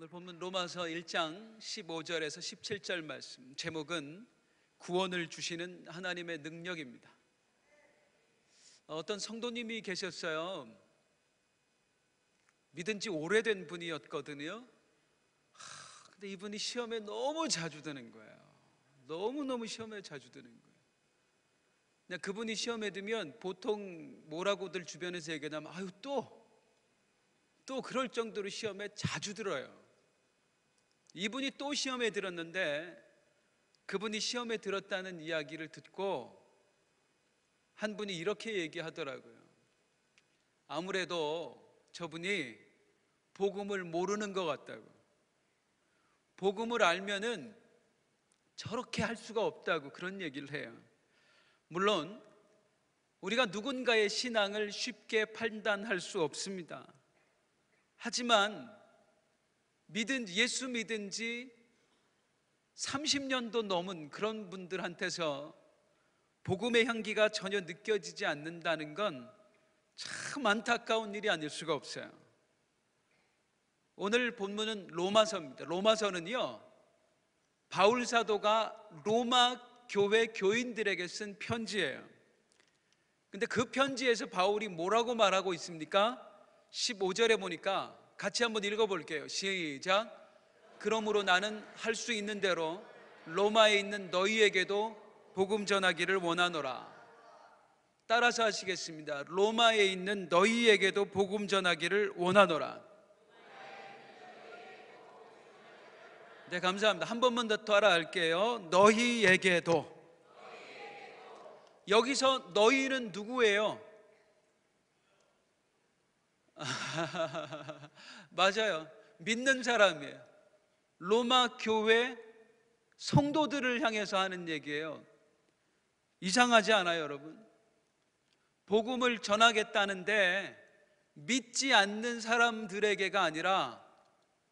오늘 본문 로마서 1장 15절에서 17절 말씀, 제목은 구원을 주시는 하나님의 능력입니다. 어떤 성도님이 계셨어요. 믿은 지 오래된 분이었거든요. 근데 이분이 시험에 너무 자주 드는 거예요. 너무너무 시험에 자주 드는 거예요. 그냥 그분이 시험에 들면 보통 뭐라고들 주변에서 얘기하면 아유 또 그럴 정도로 시험에 자주 들어요. 이분이 또 시험에 들었는데 그분이 시험에 들었다는 이야기를 듣고 한 분이 이렇게 얘기하더라고요. 아무래도 저분이 복음을 모르는 것 같다고. 복음을 알면은 저렇게 할 수가 없다고 그런 얘기를 해요. 물론 우리가 누군가의 신앙을 쉽게 판단할 수 없습니다. 하지만 예수 믿은 지 30년도 넘은 그런 분들한테서 복음의 향기가 전혀 느껴지지 않는다는 건 참 안타까운 일이 아닐 수가 없어요. 오늘 본문은 로마서입니다. 로마서는요, 바울 사도가 로마 교회 교인들에게 쓴 편지예요. 근데 그 편지에서 바울이 뭐라고 말하고 있습니까? 15절에 보니까 같이 한번 읽어볼게요. 시작. 그러므로 나는 할 수 있는 대로 로마에 있는 너희에게도 복음 전하기를 원하노라. 따라서 하시겠습니다. 로마에 있는 너희에게도 복음 전하기를 원하노라. 네, 감사합니다. 한 번만 더 따라할게요. 너희에게도. 여기서 너희는 누구예요? 맞아요. 믿는 사람이에요. 로마 교회 성도들을 향해서 하는 얘기예요. 이상하지 않아요, 여러분? 복음을 전하겠다는데 믿지 않는 사람들에게가 아니라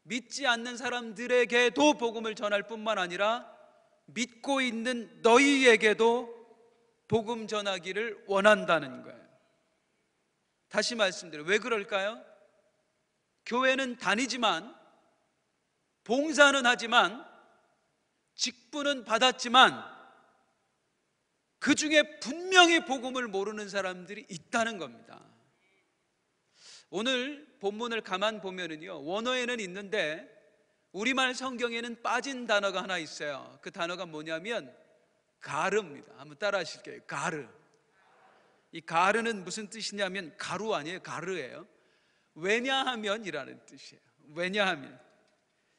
믿지 않는 사람들에게도 복음을 전할 뿐만 아니라 믿고 있는 너희에게도 복음 전하기를 원한다는 거예요. 다시 말씀드려요. 왜 그럴까요? 교회는 다니지만, 봉사는 하지만, 직분은 받았지만 그 중에 분명히 복음을 모르는 사람들이 있다는 겁니다. 오늘 본문을 가만 보면은요, 원어에는 있는데 우리말 성경에는 빠진 단어가 하나 있어요. 그 단어가 뭐냐면 가르입니다. 한번 따라 하실게요. 가르. 이 가르는 무슨 뜻이냐면 가루 아니에요. 가르예요. 왜냐하면이라는 뜻이에요. 왜냐하면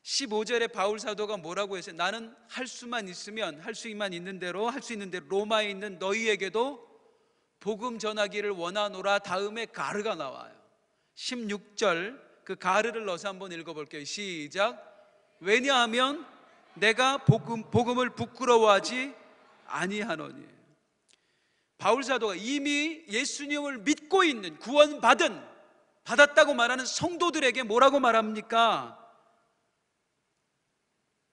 15절에 바울 사도가 뭐라고 했어요? 나는 할 수만 있으면 할 수만 있는 대로 할 수 있는 대로 로마에 있는 너희에게도 복음 전하기를 원하노라. 다음에 가르가 나와요. 16절 그 가르를 넣어서 한번 읽어볼게요. 시작. 왜냐하면 내가 복음을 부끄러워하지 아니하노니. 바울 사도가 이미 예수님을 믿고 있는 받았다고 말하는 성도들에게 뭐라고 말합니까?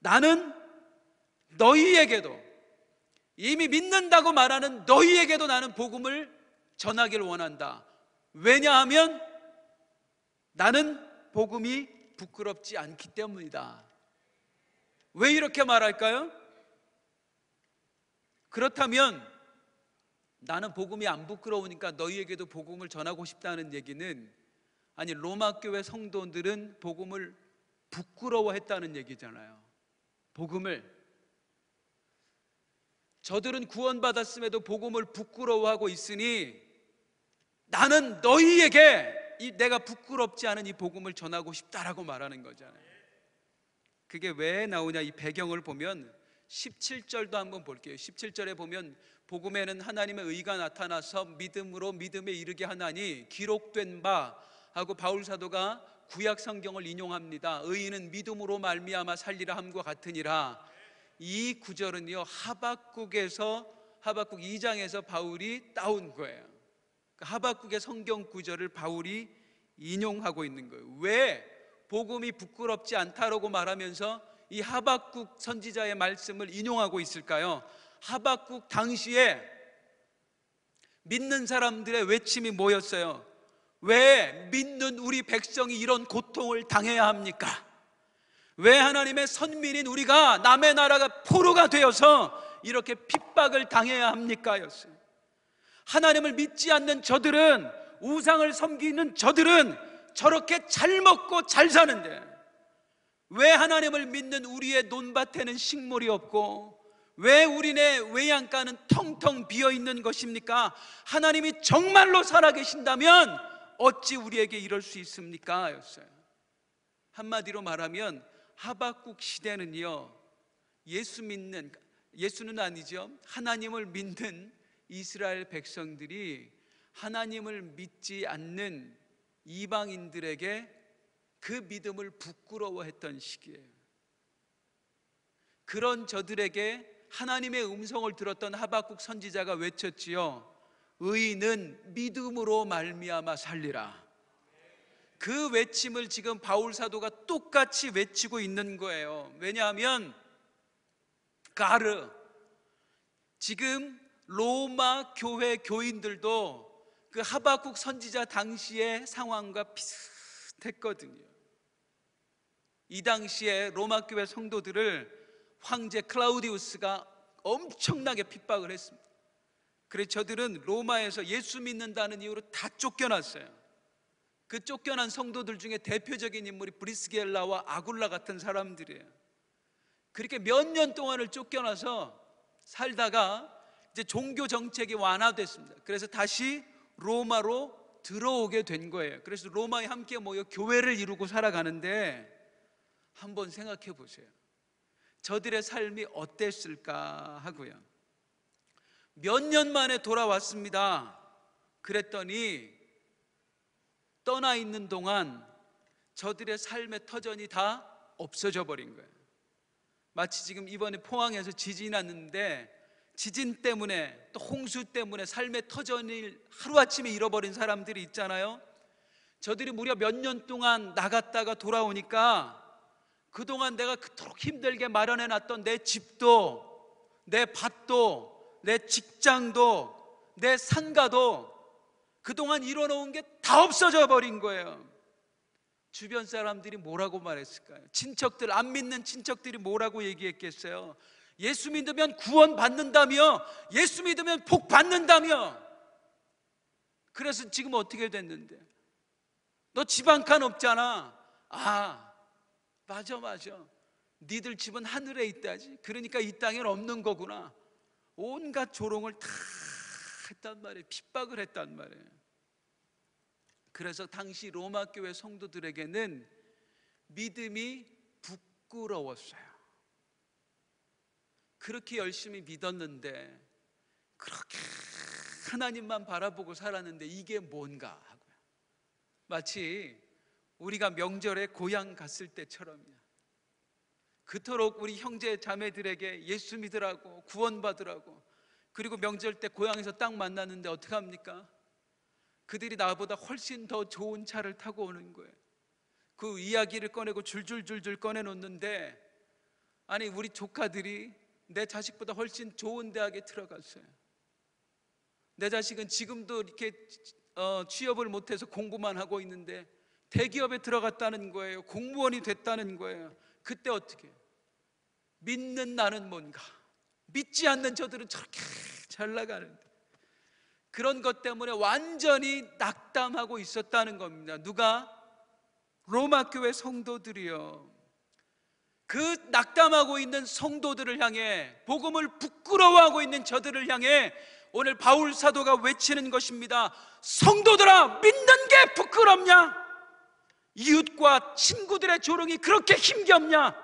나는 너희에게도, 이미 믿는다고 말하는 너희에게도 나는 복음을 전하기를 원한다. 왜냐하면 나는 복음이 부끄럽지 않기 때문이다. 왜 이렇게 말할까요? 그렇다면 나는 복음이 안 부끄러우니까 너희에게도 복음을 전하고 싶다는 얘기는, 아니 로마 교회 성도들은 복음을 부끄러워했다는 얘기잖아요. 복음을, 저들은 구원받았음에도 복음을 부끄러워하고 있으니 나는 너희에게 내가 부끄럽지 않은 이 복음을 전하고 싶다라고 말하는 거잖아요. 그게 왜 나오냐, 이 배경을 보면 17절도 한번 볼게요. 17절에 보면 복음에는 하나님의 의가 나타나서 믿음으로 믿음에 이르게 하나니 기록된 바 하고 바울 사도가 구약 성경을 인용합니다. 의인은 믿음으로 말미암아 살리라 함과 같으니라. 이 구절은요, 하박국 2장에서 바울이 따온 거예요. 하박국의 성경 구절을 바울이 인용하고 있는 거예요. 왜 복음이 부끄럽지 않다라고 말하면서 이 하박국 선지자의 말씀을 인용하고 있을까요? 하박국 당시에 믿는 사람들의 외침이 뭐였어요? 왜 믿는 우리 백성이 이런 고통을 당해야 합니까? 왜 하나님의 선민인 우리가 남의 나라가 포로가 되어서 이렇게 핍박을 당해야 합니까? 였어요. 하나님을 믿지 않는 저들은, 우상을 섬기는 저들은 저렇게 잘 먹고 잘 사는데 왜 하나님을 믿는 우리의 논밭에는 식물이 없고 왜 우리네 외양간은 텅텅 비어있는 것입니까? 하나님이 정말로 살아계신다면 어찌 우리에게 이럴 수 있습니까? 였어요. 한마디로 말하면 하박국 시대는요, 예수는 아니죠, 하나님을 믿는 이스라엘 백성들이 하나님을 믿지 않는 이방인들에게 그 믿음을 부끄러워했던 시기예요. 그런 저들에게 하나님의 음성을 들었던 하박국 선지자가 외쳤지요. 의인은 믿음으로 말미암아 살리라. 그 외침을 지금 바울 사도가 똑같이 외치고 있는 거예요. 왜냐하면 가르, 지금 로마 교회 교인들도 그 하박국 선지자 당시의 상황과 비슷했거든요. 이 당시에 로마 교회 성도들을 황제 클라우디우스가 엄청나게 핍박을 했습니다. 그래서 저들은 로마에서 예수 믿는다는 이유로 다 쫓겨났어요. 그 쫓겨난 성도들 중에 대표적인 인물이 브리스겔라와 아굴라 같은 사람들이에요. 그렇게 몇 년 동안을 쫓겨나서 살다가 이제 종교 정책이 완화됐습니다. 그래서 다시 로마로 들어오게 된 거예요. 그래서 로마에 함께 모여 교회를 이루고 살아가는데 한번 생각해 보세요. 저들의 삶이 어땠을까 하고요. 몇 년 만에 돌아왔습니다. 그랬더니 떠나 있는 동안 저들의 삶의 터전이 다 없어져 버린 거예요. 마치 지금 이번에 포항에서 지진이 났는데 지진 때문에 또 홍수 때문에 삶의 터전을 하루아침에 잃어버린 사람들이 있잖아요. 저들이 무려 몇 년 동안 나갔다가 돌아오니까 그동안 내가 그토록 힘들게 마련해 놨던 내 집도, 내 밭도, 내 직장도, 내 상가도 그동안 이뤄놓은 게 다 없어져 버린 거예요. 주변 사람들이 뭐라고 말했을까요? 친척들, 안 믿는 친척들이 뭐라고 얘기했겠어요? 예수 믿으면 구원 받는다며, 예수 믿으면 복 받는다며. 그래서 지금 어떻게 됐는데? 너 집 한 칸 없잖아. 아, 맞아. 니들 집은 하늘에 있다지. 그러니까 이 땅엔 없는 거구나. 온갖 조롱을 다 했단 말이에요. 핍박을 했단 말이에요. 그래서 당시 로마 교회 성도들에게는 믿음이 부끄러웠어요. 그렇게 열심히 믿었는데, 그렇게 하나님만 바라보고 살았는데 이게 뭔가 하고요. 마치 우리가 명절에 고향 갔을 때처럼요. 그토록 우리 형제 자매들에게 예수 믿으라고, 구원받으라고, 그리고 명절 때 고향에서 딱 만났는데 어떡합니까? 그들이 나보다 훨씬 더 좋은 차를 타고 오는 거예요. 그 이야기를 꺼내고 줄줄줄줄 꺼내놓는데, 아니 우리 조카들이 내 자식보다 훨씬 좋은 대학에 들어갔어요. 내 자식은 지금도 이렇게 취업을 못해서 공부만 하고 있는데 대기업에 들어갔다는 거예요. 공무원이 됐다는 거예요. 그때 어떻게 해요? 믿는 나는 뭔가, 믿지 않는 저들은 저렇게 잘 나가는데, 그런 것 때문에 완전히 낙담하고 있었다는 겁니다. 누가? 로마 교회 성도들이요. 그 낙담하고 있는 성도들을 향해, 복음을 부끄러워하고 있는 저들을 향해 오늘 바울 사도가 외치는 것입니다. 성도들아, 믿는 게 부끄럽냐? 이웃과 친구들의 조롱이 그렇게 힘겹냐?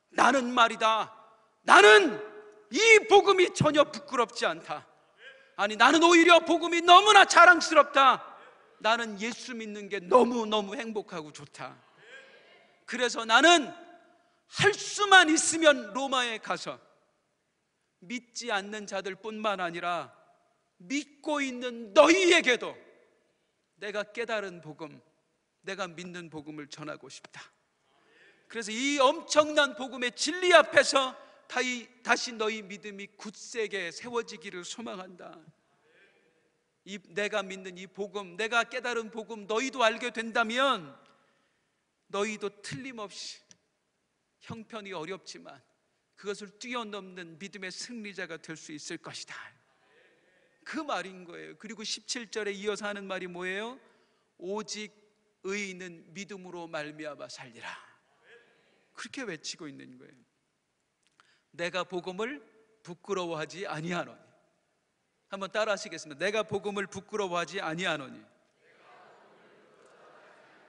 나는 말이다, 나는 이 복음이 전혀 부끄럽지 않다. 아니, 나는 오히려 복음이 너무나 자랑스럽다. 나는 예수 믿는 게 너무너무 행복하고 좋다. 그래서 나는 할 수만 있으면 로마에 가서 믿지 않는 자들 뿐만 아니라 믿고 있는 너희에게도 내가 깨달은 복음, 내가 믿는 복음을 전하고 싶다. 그래서 이 엄청난 복음의 진리 앞에서 다시 너희 믿음이 굳세게 세워지기를 소망한다. 내가 믿는 이 복음, 내가 깨달은 복음 너희도 알게 된다면 너희도 틀림없이 형편이 어렵지만 그것을 뛰어넘는 믿음의 승리자가 될 수 있을 것이다. 그 말인 거예요. 그리고 17절에 이어서 하는 말이 뭐예요? 오직 의인은 믿음으로 말미암아 살리라. 그렇게 외치고 있는 거예요. 내가 복음을 부끄러워하지 아니하노니. 한번 따라 하시겠습니다. 내가 복음을 부끄러워하지 아니하노니.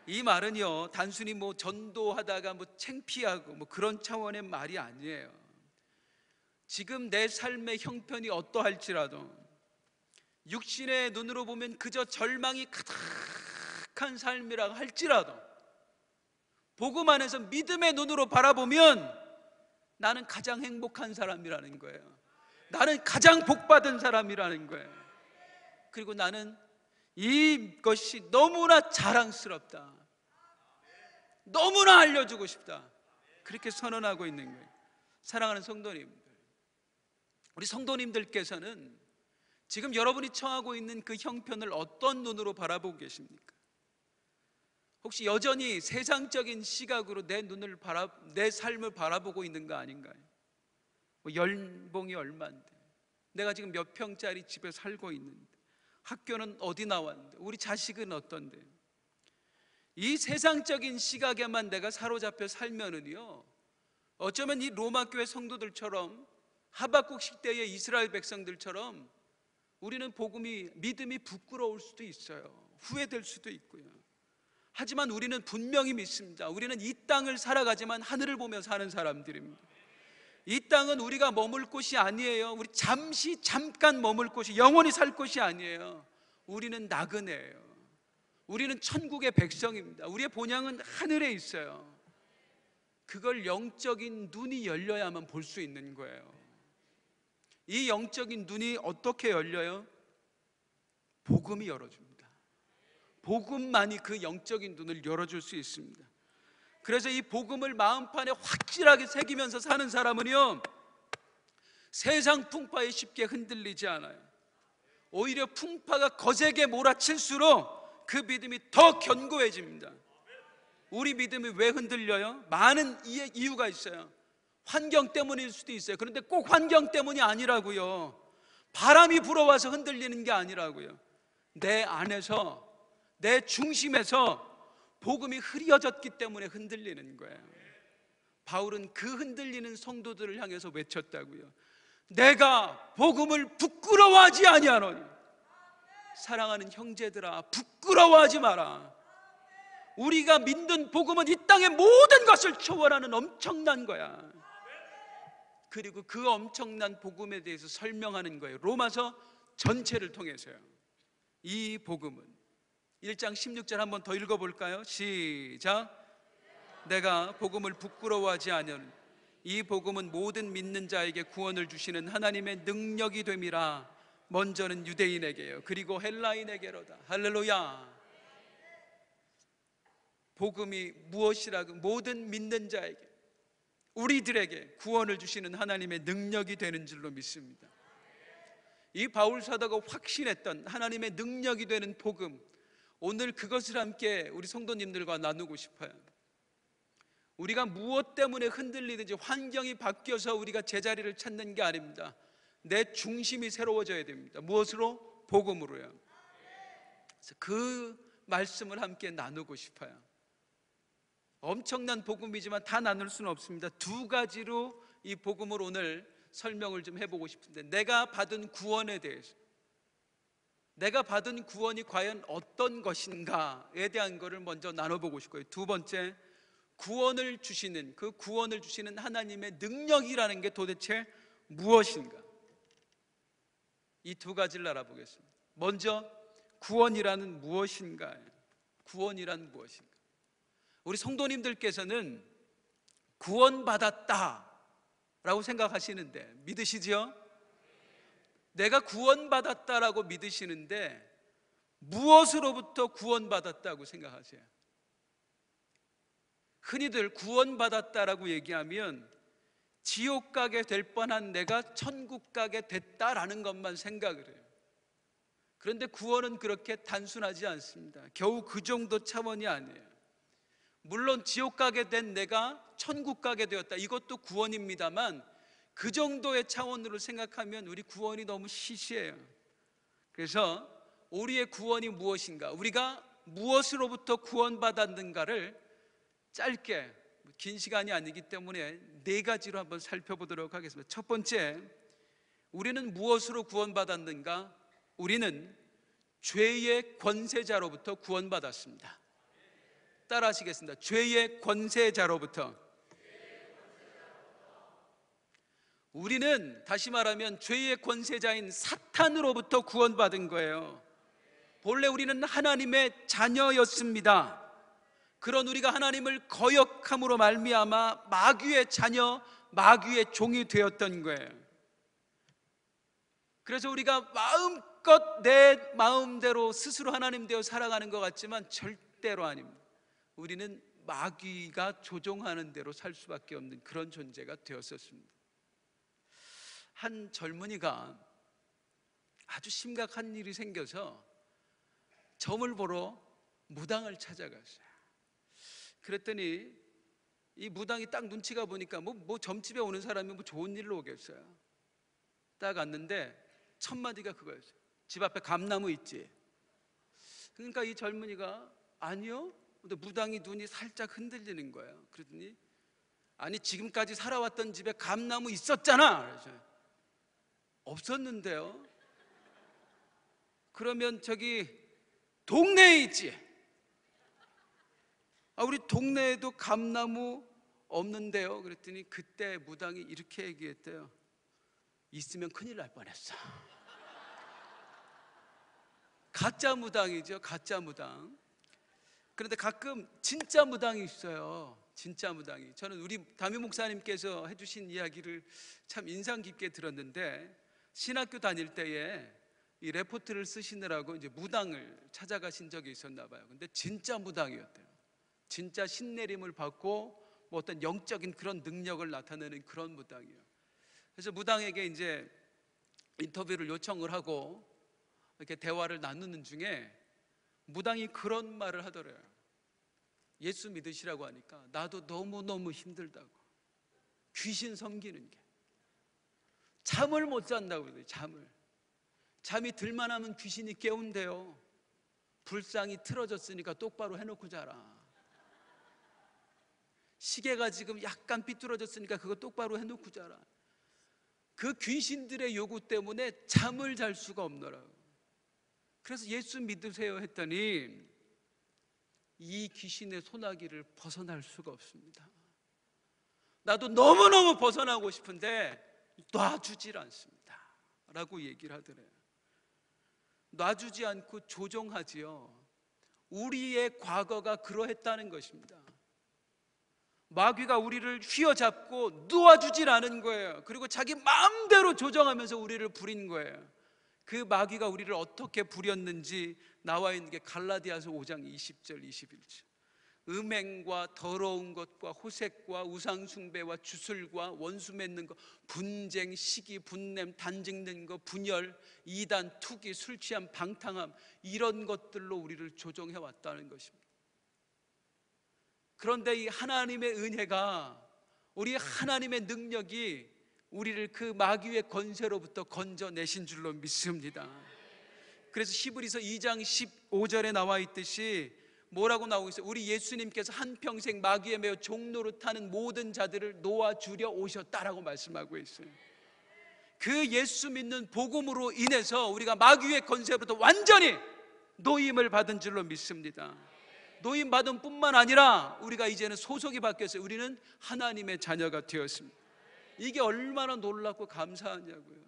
이 말은요, 단순히 뭐 전도하다가 뭐 창피하고 뭐 그런 차원의 말이 아니에요. 지금 내 삶의 형편이 어떠할지라도, 육신의 눈으로 보면 그저 절망이 가득한 삶이라고 할지라도, 복음 안에서 믿음의 눈으로 바라보면 나는 가장 행복한 사람이라는 거예요. 나는 가장 복받은 사람이라는 거예요. 그리고 나는 이것이 너무나 자랑스럽다, 너무나 알려주고 싶다, 그렇게 선언하고 있는 거예요. 사랑하는 성도님들, 우리 성도님들께서는 지금 여러분이 처하고 있는 그 형편을 어떤 눈으로 바라보고 계십니까? 혹시 여전히 세상적인 시각으로 내 삶을 바라보고 있는 거 아닌가요? 뭐 연봉이 얼마인데, 내가 지금 몇 평짜리 집에 살고 있는데, 학교는 어디 나왔는데, 우리 자식은 어떤데, 이 세상적인 시각에만 내가 사로잡혀 살면은요, 어쩌면 이 로마 교회 성도들처럼, 하박국 시대의 이스라엘 백성들처럼 우리는 믿음이 부끄러울 수도 있어요. 후회될 수도 있고요. 하지만 우리는 분명히 믿습니다. 우리는 이 땅을 살아가지만 하늘을 보며 사는 사람들입니다. 이 땅은 우리가 머물 곳이 아니에요. 우리 잠깐 머물 곳이, 영원히 살 곳이 아니에요. 우리는 나그네예요. 우리는 천국의 백성입니다. 우리의 본향은 하늘에 있어요. 그걸 영적인 눈이 열려야만 볼 수 있는 거예요. 이 영적인 눈이 어떻게 열려요? 복음이 열어줍니다. 복음만이 그 영적인 눈을 열어줄 수 있습니다. 그래서 이 복음을 마음판에 확실하게 새기면서 사는 사람은요, 세상 풍파에 쉽게 흔들리지 않아요. 오히려 풍파가 거세게 몰아칠수록 그 믿음이 더 견고해집니다. 우리 믿음이 왜 흔들려요? 많은 이유가 있어요. 환경 때문일 수도 있어요. 그런데 꼭 환경 때문이 아니라고요. 바람이 불어와서 흔들리는 게 아니라고요. 내 안에서, 내 중심에서 복음이 흐려졌기 때문에 흔들리는 거예요. 바울은 그 흔들리는 성도들을 향해서 외쳤다고요. 내가 복음을 부끄러워하지 아니하노니. 사랑하는 형제들아, 부끄러워하지 마라. 우리가 믿는 복음은 이 땅의 모든 것을 초월하는 엄청난 거야. 그리고 그 엄청난 복음에 대해서 설명하는 거예요. 로마서 전체를 통해서요. 이 복음은 1장 16절 한번 더 읽어볼까요? 시작. 내가 복음을 부끄러워하지 아니하노니 이 복음은 모든 믿는 자에게 구원을 주시는 하나님의 능력이 됨이라. 먼저는 유대인에게요, 그리고 헬라인에게로다. 할렐루야. 복음이 무엇이라고? 모든 믿는 자에게, 우리들에게 구원을 주시는 하나님의 능력이 되는 줄로 믿습니다. 이 바울 사도가 확신했던 하나님의 능력이 되는 복음, 오늘 그것을 함께 우리 성도님들과 나누고 싶어요. 우리가 무엇 때문에 흔들리든지 환경이 바뀌어서 우리가 제자리를 찾는 게 아닙니다. 내 중심이 새로워져야 됩니다. 무엇으로? 복음으로요. 그래서 그 말씀을 함께 나누고 싶어요. 엄청난 복음이지만 다 나눌 수는 없습니다. 두 가지로 이 복음을 오늘 설명을 좀 해보고 싶은데, 내가 받은 구원에 대해서, 내가 받은 구원이 과연 어떤 것인가에 대한 것을 먼저 나눠보고 싶고요. 두 번째, 구원을 주시는, 그 구원을 주시는 하나님의 능력이라는 게 도대체 무엇인가, 이 두 가지를 알아보겠습니다. 먼저 구원이라는 무엇인가. 구원이란 무엇인가. 우리 성도님들께서는 구원받았다라고 생각하시는데, 믿으시죠? 내가 구원받았다라고 믿으시는데 무엇으로부터 구원받았다고 생각하세요? 흔히들 구원받았다라고 얘기하면 지옥 가게 될 뻔한 내가 천국 가게 됐다라는 것만 생각을 해요. 그런데 구원은 그렇게 단순하지 않습니다. 겨우 그 정도 차원이 아니에요. 물론 지옥 가게 된 내가 천국 가게 되었다, 이것도 구원입니다만 그 정도의 차원으로 생각하면 우리 구원이 너무 시시해요. 그래서 우리의 구원이 무엇인가, 우리가 무엇으로부터 구원받았는가를 짧게, 긴 시간이 아니기 때문에 4가지로 한번 살펴보도록 하겠습니다. 첫 번째, 우리는 무엇으로 구원받았는가? 우리는 죄의 권세자로부터 구원받았습니다. 따라 하시겠습니다. 죄의 권세자로부터. 우리는 다시 말하면 죄의 권세자인 사탄으로부터 구원받은 거예요. 본래 우리는 하나님의 자녀였습니다. 그런 우리가 하나님을 거역함으로 말미암아 마귀의 자녀, 마귀의 종이 되었던 거예요. 그래서 우리가 마음껏 내 마음대로 스스로 하나님 되어 살아가는 것 같지만 절대로 아닙니다. 우리는 마귀가 조종하는 대로 살 수밖에 없는 그런 존재가 되었었습니다. 한 젊은이가 아주 심각한 일이 생겨서 점을 보러 무당을 찾아갔어요. 그랬더니 이 무당이 딱 눈치가 보니까 뭐 점집에 오는 사람이 뭐 좋은 일로 오겠어요. 딱 왔는데 첫 마디가 그거였어요. 집 앞에 감나무 있지? 그러니까 이 젊은이가 아니요? 근데 무당이 눈이 살짝 흔들리는 거예요. 그러더니 아니 지금까지 살아왔던 집에 감나무 있었잖아. 그래서 없었는데요. 그러면 저기 동네에 있지? 우리 동네에도 감나무 없는데요. 그랬더니 그때 무당이 이렇게 얘기했대요. 있으면 큰일 날 뻔했어. 가짜 무당이죠, 가짜 무당. 그런데 가끔 진짜 무당이 있어요. 진짜 무당이. 저는 우리 담임 목사님께서 해주신 이야기를 참 인상 깊게 들었는데, 신학교 다닐 때에 이 레포트를 쓰시느라고 이제 무당을 찾아가신 적이 있었나 봐요. 근데 진짜 무당이었대요. 진짜 신내림을 받고 뭐 어떤 영적인 그런 능력을 나타내는 그런 무당이에요. 그래서 무당에게 이제 인터뷰를 요청을 하고 이렇게 대화를 나누는 중에 무당이 그런 말을 하더래요. 예수 믿으시라고 하니까 나도 너무너무 힘들다고. 귀신 섬기는 게 잠을 못 잔다고 그러더니 잠이 들만 하면 귀신이 깨운대요. 불상이 틀어졌으니까 똑바로 해놓고 자라. 시계가 지금 약간 삐뚤어졌으니까 그거 똑바로 해놓고 자라. 그 귀신들의 요구 때문에 잠을 잘 수가 없노라고. 그래서 예수 믿으세요 했더니 이 귀신의 소나기를 벗어날 수가 없습니다. 나도 너무너무 벗어나고 싶은데 놔주질 않습니다 라고 얘기를 하더래요. 놔주지 않고 조종하지요. 우리의 과거가 그러했다는 것입니다. 마귀가 우리를 휘어잡고 놓아주질 않은 거예요. 그리고 자기 마음대로 조정하면서 우리를 부린 거예요. 그 마귀가 우리를 어떻게 부렸는지 나와 있는 게 갈라디아서 5장 20절 21절. 음행과 더러운 것과 호색과 우상숭배와 주술과 원수 맺는 것, 분쟁, 시기, 분냄, 단증는 것, 분열, 이단, 투기, 술 취함, 방탕함, 이런 것들로 우리를 조종해 왔다는 것입니다. 그런데 이 하나님의 은혜가, 우리 하나님의 능력이 우리를 그 마귀의 권세로부터 건져내신 줄로 믿습니다. 그래서 히브리서 2장 15절에 나와 있듯이 뭐라고 나오고 있어요? 우리 예수님께서 한평생 마귀에 매어 종노릇하는 모든 자들을 놓아주려 오셨다라고 말씀하고 있어요. 그 예수 믿는 복음으로 인해서 우리가 마귀의 권세로부터 완전히 노임을 받은 줄로 믿습니다. 노임 받은 뿐만 아니라 우리가 이제는 소속이 바뀌었어요. 우리는 하나님의 자녀가 되었습니다. 이게 얼마나 놀랍고 감사하냐고요.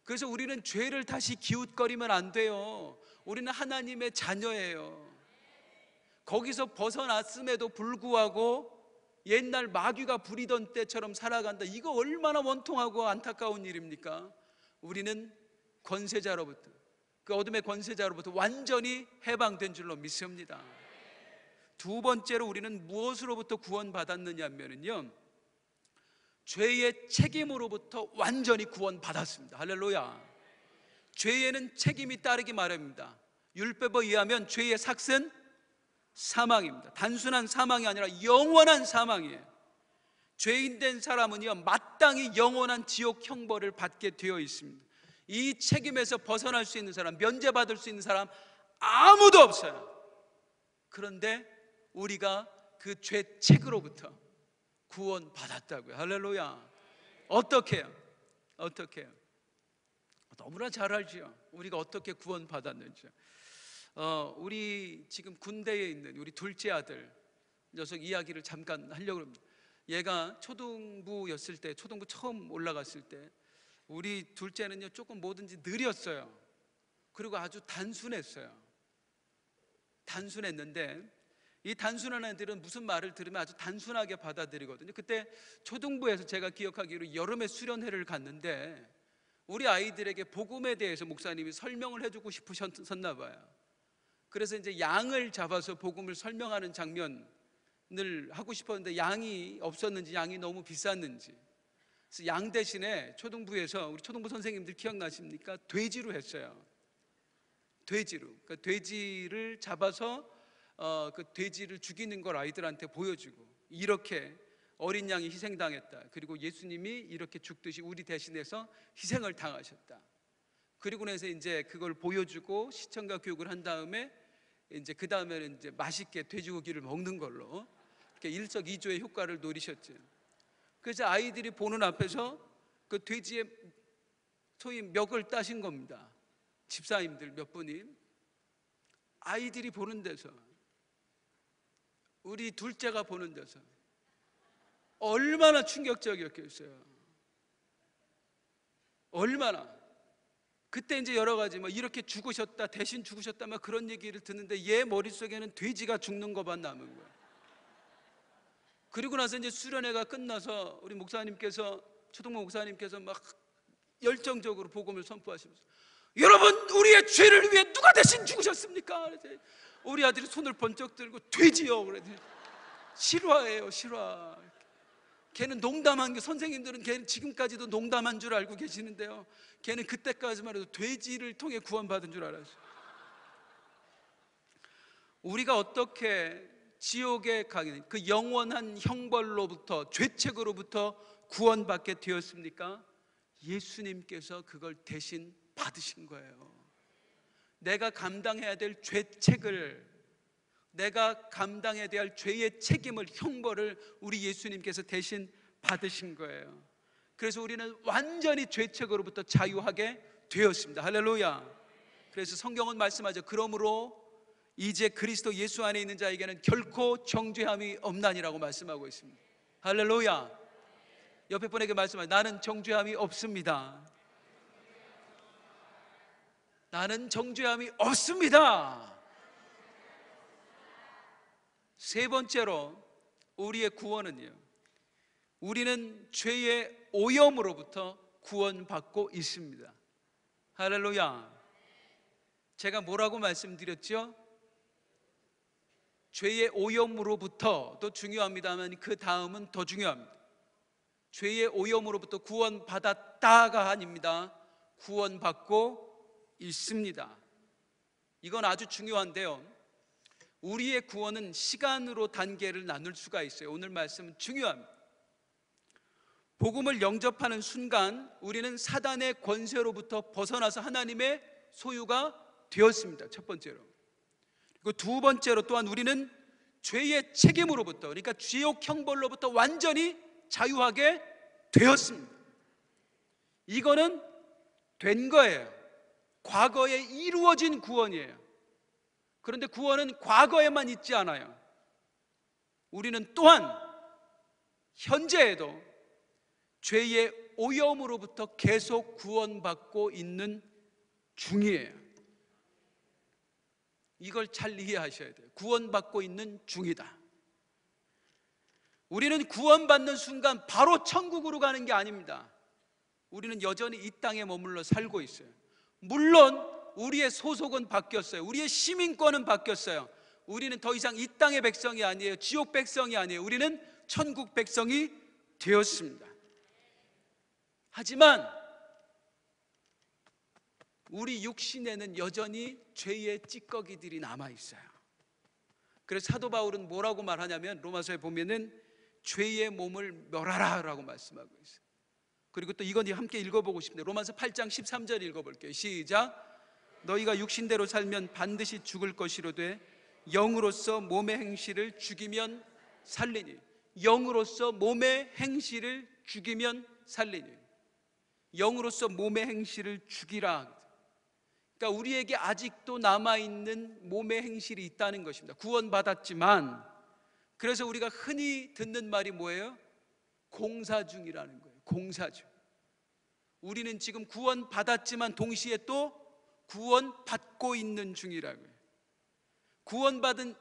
그래서 우리는 죄를 다시 기웃거리면 안 돼요. 우리는 하나님의 자녀예요. 거기서 벗어났음에도 불구하고 옛날 마귀가 부리던 때처럼 살아간다. 이거 얼마나 원통하고 안타까운 일입니까? 우리는 권세자로부터, 그 어둠의 권세자로부터 완전히 해방된 줄로 믿습니다. 두 번째로 우리는 무엇으로부터 구원받았느냐 하면요, 죄의 책임으로부터 완전히 구원받았습니다. 할렐루야. 죄에는 책임이 따르기 마련입니다. 율법에 의하면 죄의 삭은 사망입니다. 단순한 사망이 아니라 영원한 사망이에요. 죄인 된 사람은요, 마땅히 영원한 지옥 형벌을 받게 되어 있습니다. 이 책임에서 벗어날 수 있는 사람, 면제받을 수 있는 사람 아무도 없어요. 그런데 우리가 그 죄책으로부터 구원받았다고요. 할렐루야. 어떻게 해요? 어떻게 해요? 너무나 잘 알죠. 우리가 어떻게 구원받았는지. 우리 지금 군대에 있는 우리 둘째 아들 녀석 이야기를 잠깐 하려고 합니다. 얘가 초등부였을 때, 초등부 처음 올라갔을 때 우리 둘째는요 조금 뭐든지 느렸어요. 그리고 아주 단순했어요. 단순했는데 이 단순한 애들은 무슨 말을 들으면 아주 단순하게 받아들이거든요. 그때 초등부에서 제가 기억하기로 여름에 수련회를 갔는데 우리 아이들에게 복음에 대해서 목사님이 설명을 해주고 싶으셨나 봐요. 그래서 이제 양을 잡아서 복음을 설명하는 장면을 하고 싶었는데 양이 없었는지 양이 너무 비쌌는지, 그래서 양 대신에 초등부에서 우리 초등부 선생님들 기억나십니까? 돼지로 했어요. 돼지로. 그러니까 돼지를 잡아서 그 돼지를 죽이는 걸 아이들한테 보여주고, 이렇게 어린 양이 희생당했다. 그리고 예수님이 이렇게 죽듯이 우리 대신해서 희생을 당하셨다. 그리고 나서 이제 그걸 보여주고 시청자 교육을 한 다음에 이제 그 다음에는 이제 맛있게 돼지고기를 먹는 걸로 이렇게 일석이조의 효과를 노리셨죠. 그래서 아이들이 보는 앞에서 그 돼지의 소위 멱을 따신 겁니다. 집사님들 몇 분이. 아이들이 보는 데서, 우리 둘째가 보는 데서 얼마나 충격적이었겠어요. 얼마나. 그때 이제 여러 가지 뭐 이렇게 죽으셨다, 대신 죽으셨다 막 그런 얘기를 듣는데 얘 머릿속에는 돼지가 죽는 것만 남은 거예요. 그리고 나서 이제 수련회가 끝나서 우리 목사님께서, 초등부 목사님께서 막 열정적으로 복음을 선포하시면서, 여러분, 우리의 죄를 위해 누가 대신 죽으셨습니까? 우리 아들이 손을 번쩍 들고 돼지요. 그랬더니 실화예요, 실화. 걔는 농담한 게, 선생님들은 걔는 지금까지도 농담한 줄 알고 계시는데요, 걔는 그때까지만 해도 돼지를 통해 구원받은 줄 알았어요. 우리가 어떻게 지옥에 가는 그 영원한 형벌로부터, 죄책으로부터 구원받게 되었습니까? 예수님께서 그걸 대신 받으신 거예요. 내가 감당해야 될 죄책을, 내가 감당해야 될 죄의 책임을, 형벌을 우리 예수님께서 대신 받으신 거예요. 그래서 우리는 완전히 죄책으로부터 자유하게 되었습니다. 할렐루야. 그래서 성경은 말씀하죠. 그러므로 이제 그리스도 예수 안에 있는 자에게는 결코 정죄함이 없나니라고 말씀하고 있습니다. 할렐루야. 옆에 분에게 말씀하세요. 나는 정죄함이 없습니다. 나는 정죄함이 없습니다. 세 번째로 우리의 구원은요, 우리는 죄의 오염으로부터 구원받고 있습니다. 할렐루야. 제가 뭐라고 말씀드렸죠? 죄의 오염으로부터도 중요합니다만 그 다음은 더 중요합니다. 죄의 오염으로부터 구원받았다가 아닙니다. 구원받고 있습니다. 이건 아주 중요한데요, 우리의 구원은 시간으로 단계를 나눌 수가 있어요. 오늘 말씀은 중요합니다. 복음을 영접하는 순간 우리는 사단의 권세로부터 벗어나서 하나님의 소유가 되었습니다. 첫 번째로. 그리고 두 번째로 또한 우리는 죄의 책임으로부터, 그러니까 지옥 형벌로부터 완전히 자유하게 되었습니다. 이거는 된 거예요. 과거에 이루어진 구원이에요. 그런데 구원은 과거에만 있지 않아요. 우리는 또한 현재에도 죄의 오염으로부터 계속 구원받고 있는 중이에요. 이걸 잘 이해하셔야 돼요. 구원받고 있는 중이다. 우리는 구원받는 순간 바로 천국으로 가는 게 아닙니다. 우리는 여전히 이 땅에 머물러 살고 있어요. 물론 우리의 소속은 바뀌었어요. 우리의 시민권은 바뀌었어요. 우리는 더 이상 이 땅의 백성이 아니에요. 지옥 백성이 아니에요. 우리는 천국 백성이 되었습니다. 하지만 우리 육신에는 여전히 죄의 찌꺼기들이 남아있어요. 그래서 사도 바울은 뭐라고 말하냐면 로마서에 보면은 죄의 몸을 멸하라 라고 말씀하고 있어요. 그리고 또 이건 함께 읽어보고 싶은데 로마서 8장 13절 읽어볼게요. 시작. 너희가 육신대로 살면 반드시 죽을 것이로되 영으로서 몸의 행실을 죽이면 살리니. 영으로서 몸의 행실을 죽이면 살리니. 영으로서 몸의 행실을 죽이라. 그러니까 우리에게 아직도 남아있는 몸의 행실이 있다는 것입니다. 구원받았지만, 그래서 우리가 흔히 듣는 말이 뭐예요? 공사 중이라는 거예요. 공사 중. 우리는 지금 구원받았지만 동시에 또 구원받고 있는 중이라고요.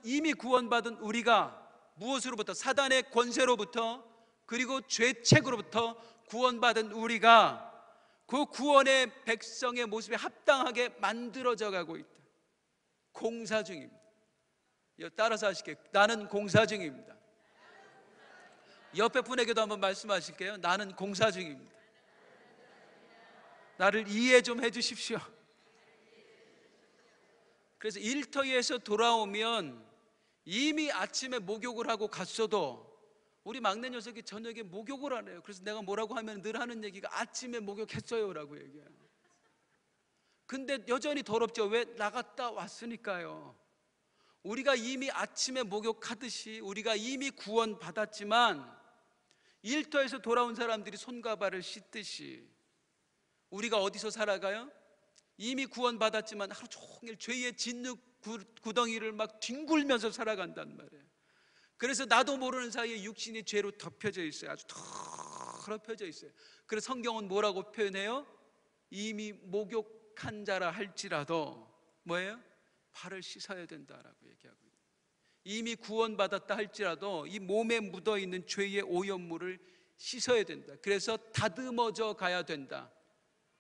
이미 구원받은 우리가 무엇으로부터? 사단의 권세로부터, 그리고 죄책으로부터 구원받은 우리가 그 구원의 백성의 모습에 합당하게 만들어져 가고 있다. 공사 중입니다. 따라서 하실게요. 나는 공사 중입니다. 옆에 분에게도 한번 말씀하실게요. 나는 공사 중입니다. 나를 이해 좀 해주십시오. 그래서 일터에서 돌아오면 이미 아침에 목욕을 하고 갔어도 우리 막내 녀석이 저녁에 목욕을 안 해요. 그래서 내가 뭐라고 하면 늘 하는 얘기가 아침에 목욕했어요 라고 얘기해요. 근데 여전히 더럽죠. 왜? 나갔다 왔으니까요. 우리가 이미 아침에 목욕하듯이 우리가 이미 구원받았지만 일터에서 돌아온 사람들이 손과 발을 씻듯이 우리가 어디서 살아가요? 이미 구원받았지만 하루 종일 죄의 진흙 구덩이를 막 뒹굴면서 살아간단 말이에요. 그래서 나도 모르는 사이에 육신이 죄로 덮여져 있어요. 아주 더럽혀져 있어요. 그래서 성경은 뭐라고 표현해요? 이미 목욕한 자라 할지라도 뭐예요? 발을 씻어야 된다라고 얘기하고 있어요. 이미 구원받았다 할지라도 이 몸에 묻어있는 죄의 오염물을 씻어야 된다. 그래서 다듬어져 가야 된다.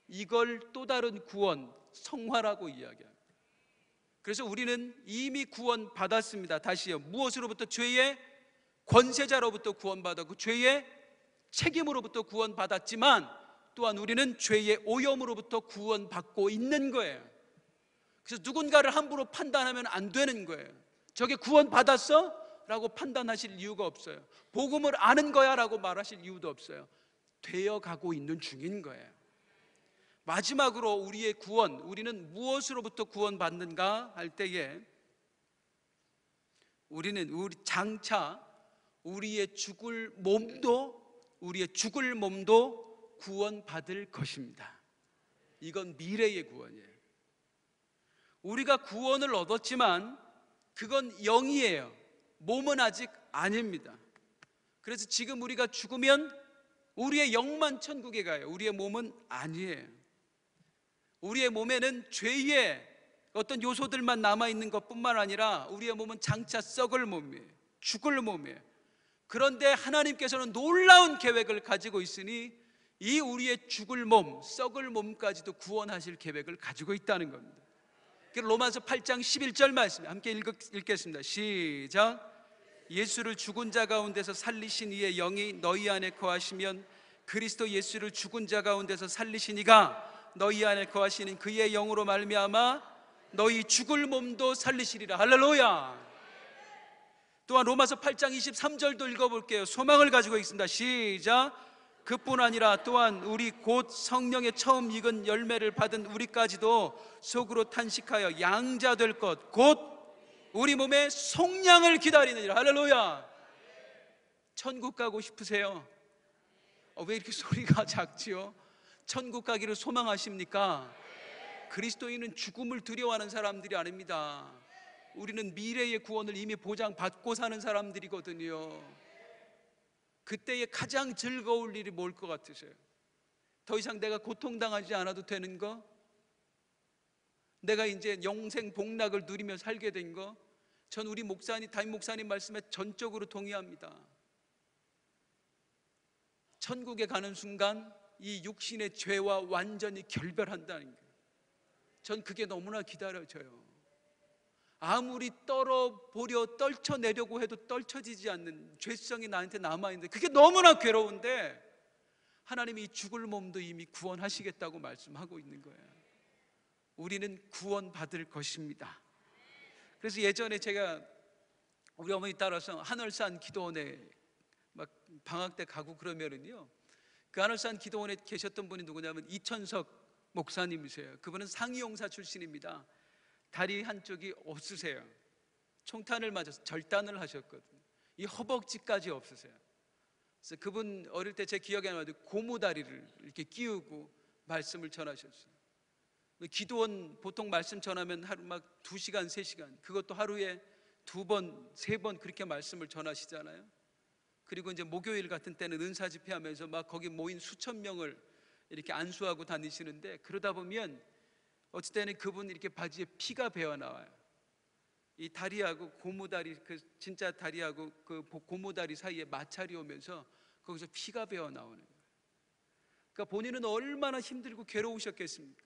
이걸 또 다른 구원, 성화라고 이야기합니다. 그래서 우리는 이미 구원받았습니다. 다시요. 무엇으로부터? 죄의 권세자로부터 구원받았고 죄의 책임으로부터 구원받았지만 또한 우리는 죄의 오염으로부터 구원받고 있는 거예요. 그래서 누군가를 함부로 판단하면 안 되는 거예요. 저게 구원받았어? 라고 판단하실 이유가 없어요. 복음을 아는 거야 라고 말하실 이유도 없어요. 되어가고 있는 중인 거예요. 마지막으로 우리의 구원, 우리는 무엇으로부터 구원받는가 할 때에 우리는 장차 우리의 죽을 몸도 구원받을 것입니다. 이건 미래의 구원이에요. 우리가 구원을 얻었지만 그건 영이에요. 몸은 아직 아닙니다. 그래서 지금 우리가 죽으면 우리의 영만 천국에 가요. 우리의 몸은 아니에요. 우리의 몸에는 죄의 어떤 요소들만 남아있는 것뿐만 아니라 우리의 몸은 장차 썩을 몸이에요. 죽을 몸이에요. 그런데 하나님께서는 놀라운 계획을 가지고 있으니 이 우리의 죽을 몸, 썩을 몸까지도 구원하실 계획을 가지고 있다는 겁니다. 로마서 8장 11절 말씀 함께 읽겠습니다. 시작. 예수를 죽은 자 가운데서 살리신 이의 영이 너희 안에 거하시면 그리스도 예수를 죽은 자 가운데서 살리신 이가 너희 안에 거하시는 그의 영으로 말미암아 너희 죽을 몸도 살리시리라. 할렐루야. 또한 로마서 8장 23절도 읽어볼게요. 소망을 가지고 있습니다. 시작. 그뿐 아니라 또한 우리 곧 성령의 처음 익은 열매를 받은 우리까지도 속으로 탄식하여 양자 될 것 곧 우리 몸의 속량을 기다리느니라. 할렐루야. 천국 가고 싶으세요? 왜 이렇게 소리가 작지요? 천국 가기를 소망하십니까? 그리스도인은 죽음을 두려워하는 사람들이 아닙니다. 우리는 미래의 구원을 이미 보장받고 사는 사람들이거든요. 그때에 가장 즐거울 일이 뭘 것 같으세요? 더 이상 내가 고통당하지 않아도 되는 거? 내가 이제 영생 복락을 누리며 살게 된 거? 전 우리 목사님, 담임 목사님 말씀에 전적으로 동의합니다. 천국에 가는 순간 이 육신의 죄와 완전히 결별한다는 거예요. 전 그게 너무나 기다려져요. 아무리 떨쳐내려고 해도 떨쳐지지 않는 죄성이 나한테 남아있는데 그게 너무나 괴로운데 하나님이 이 죽을 몸도 이미 구원하시겠다고 말씀하고 있는 거예요. 우리는 구원받을 것입니다. 그래서 예전에 제가 우리 어머니 따라서 하늘산 기도원에 막 방학 때 가고 그러면은요, 그 하늘산 기도원에 계셨던 분이 누구냐면 이천석 목사님이세요. 그분은 상이용사 출신입니다. 다리 한쪽이 없으세요. 총탄을 맞아서 절단을 하셨거든요. 이 허벅지까지 없으세요. 그래서 그분 어릴 때 제 기억에 나는데 고무다리를 이렇게 끼우고 말씀을 전하셨어요. 기도원 보통 말씀 전하면 하루 막 2시간, 3시간, 그것도 하루에 2번, 3번 그렇게 말씀을 전하시잖아요. 그리고 이제 목요일 같은 때는 은사 집회하면서 막 거기 모인 수천 명을 이렇게 안수하고 다니시는데, 그러다 보면 어찌 때는 그분 이렇게 바지에 피가 배어 나와요. 이 다리하고 고무다리, 그 진짜 다리하고 그 고무다리 사이에 마찰이 오면서 거기서 피가 배어 나오는 거예요. 그러니까 본인은 얼마나 힘들고 괴로우셨겠습니까?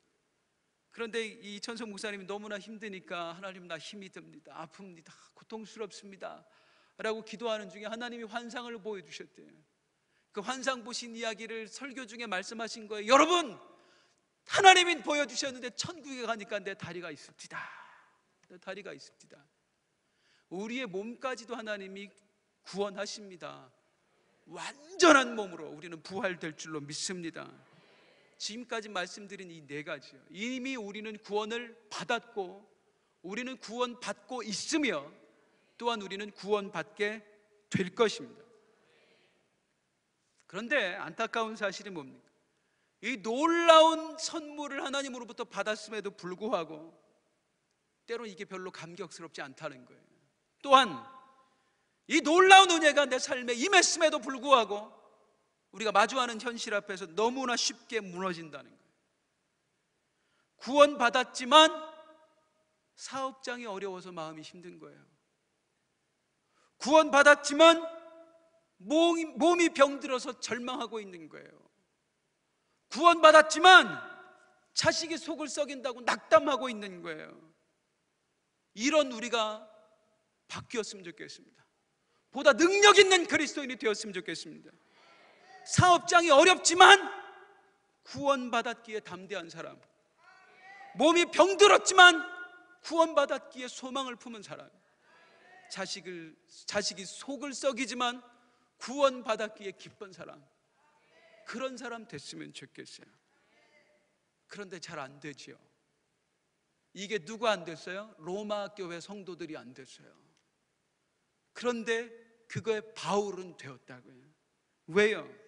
그런데 이 이천석 목사님이 너무나 힘드니까 하나님 나 힘이 듭니다, 아픕니다, 고통스럽습니다 라고 기도하는 중에 하나님이 환상을 보여주셨대요. 그 환상 보신 이야기를 설교 중에 말씀하신 거예요. 여러분, 하나님이 보여주셨는데 천국에 가니까 내 다리가 있습니다. 내 다리가 있습니다. 우리의 몸까지도 하나님이 구원하십니다. 완전한 몸으로 우리는 부활될 줄로 믿습니다. 지금까지 말씀드린 이 4가지요, 이미 우리는 구원을 받았고, 우리는 구원받고 있으며, 또한 우리는 구원받게 될 것입니다. 그런데 안타까운 사실이 뭡니까? 이 놀라운 선물을 하나님으로부터 받았음에도 불구하고 때로 이게 별로 감격스럽지 않다는 거예요. 또한 이 놀라운 은혜가 내 삶에 임했음에도 불구하고 우리가 마주하는 현실 앞에서 너무나 쉽게 무너진다는 거예요. 구원받았지만 사업장이 어려워서 마음이 힘든 거예요. 구원받았지만 몸이 병들어서 절망하고 있는 거예요. 구원받았지만 자식이 속을 썩인다고 낙담하고 있는 거예요. 이런 우리가 바뀌었으면 좋겠습니다. 보다 능력 있는 그리스도인이 되었으면 좋겠습니다. 사업장이 어렵지만 구원받았기에 담대한 사람, 몸이 병들었지만 구원받았기에 소망을 품은 사람, 자식이 속을 썩이지만 구원받았기에 기쁜 사람, 그런 사람 됐으면 좋겠어요. 그런데 잘 안 되지요. 이게 누가 안 됐어요? 로마 교회 성도들이 안 됐어요. 그런데 그거에 바울은 되었다고요. 왜요?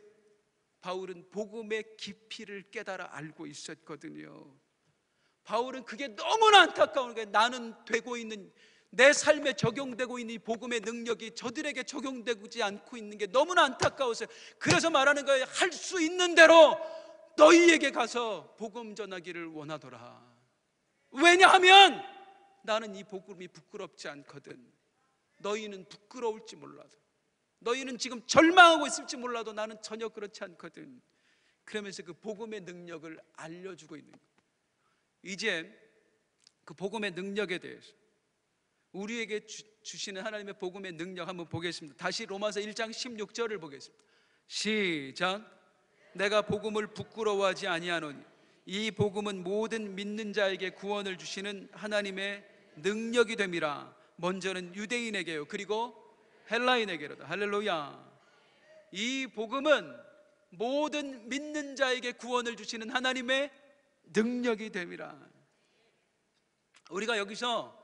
바울은 복음의 깊이를 깨달아 알고 있었거든요. 바울은 그게 너무나 안타까운 거예요. 나는 되고 있는, 내 삶에 적용되고 있는 이 복음의 능력이 저들에게 적용되지 않고 있는 게 너무나 안타까워서요. 그래서 말하는 거예요. 할 수 있는 대로 너희에게 가서 복음 전하기를 원하더라. 왜냐하면 나는 이 복음이 부끄럽지 않거든. 너희는 부끄러울지 몰라도, 너희는 지금 절망하고 있을지 몰라도 나는 전혀 그렇지 않거든. 그러면서 그 복음의 능력을 알려주고 있는 거예요. 이제 그 복음의 능력에 대해서, 우리에게 주시는 하나님의 복음의 능력 한번 보겠습니다. 다시 로마서 1장 16절을 보겠습니다. 시작. 내가 복음을 부끄러워하지 아니하노니 이 복음은 모든 믿는 자에게 구원을 주시는 하나님의 능력이 됨이라. 먼저는 유대인에게요, 그리고 헬라인에게로다. 할렐루야. 이 복음은 모든 믿는 자에게 구원을 주시는 하나님의 능력이 됨이라. 우리가 여기서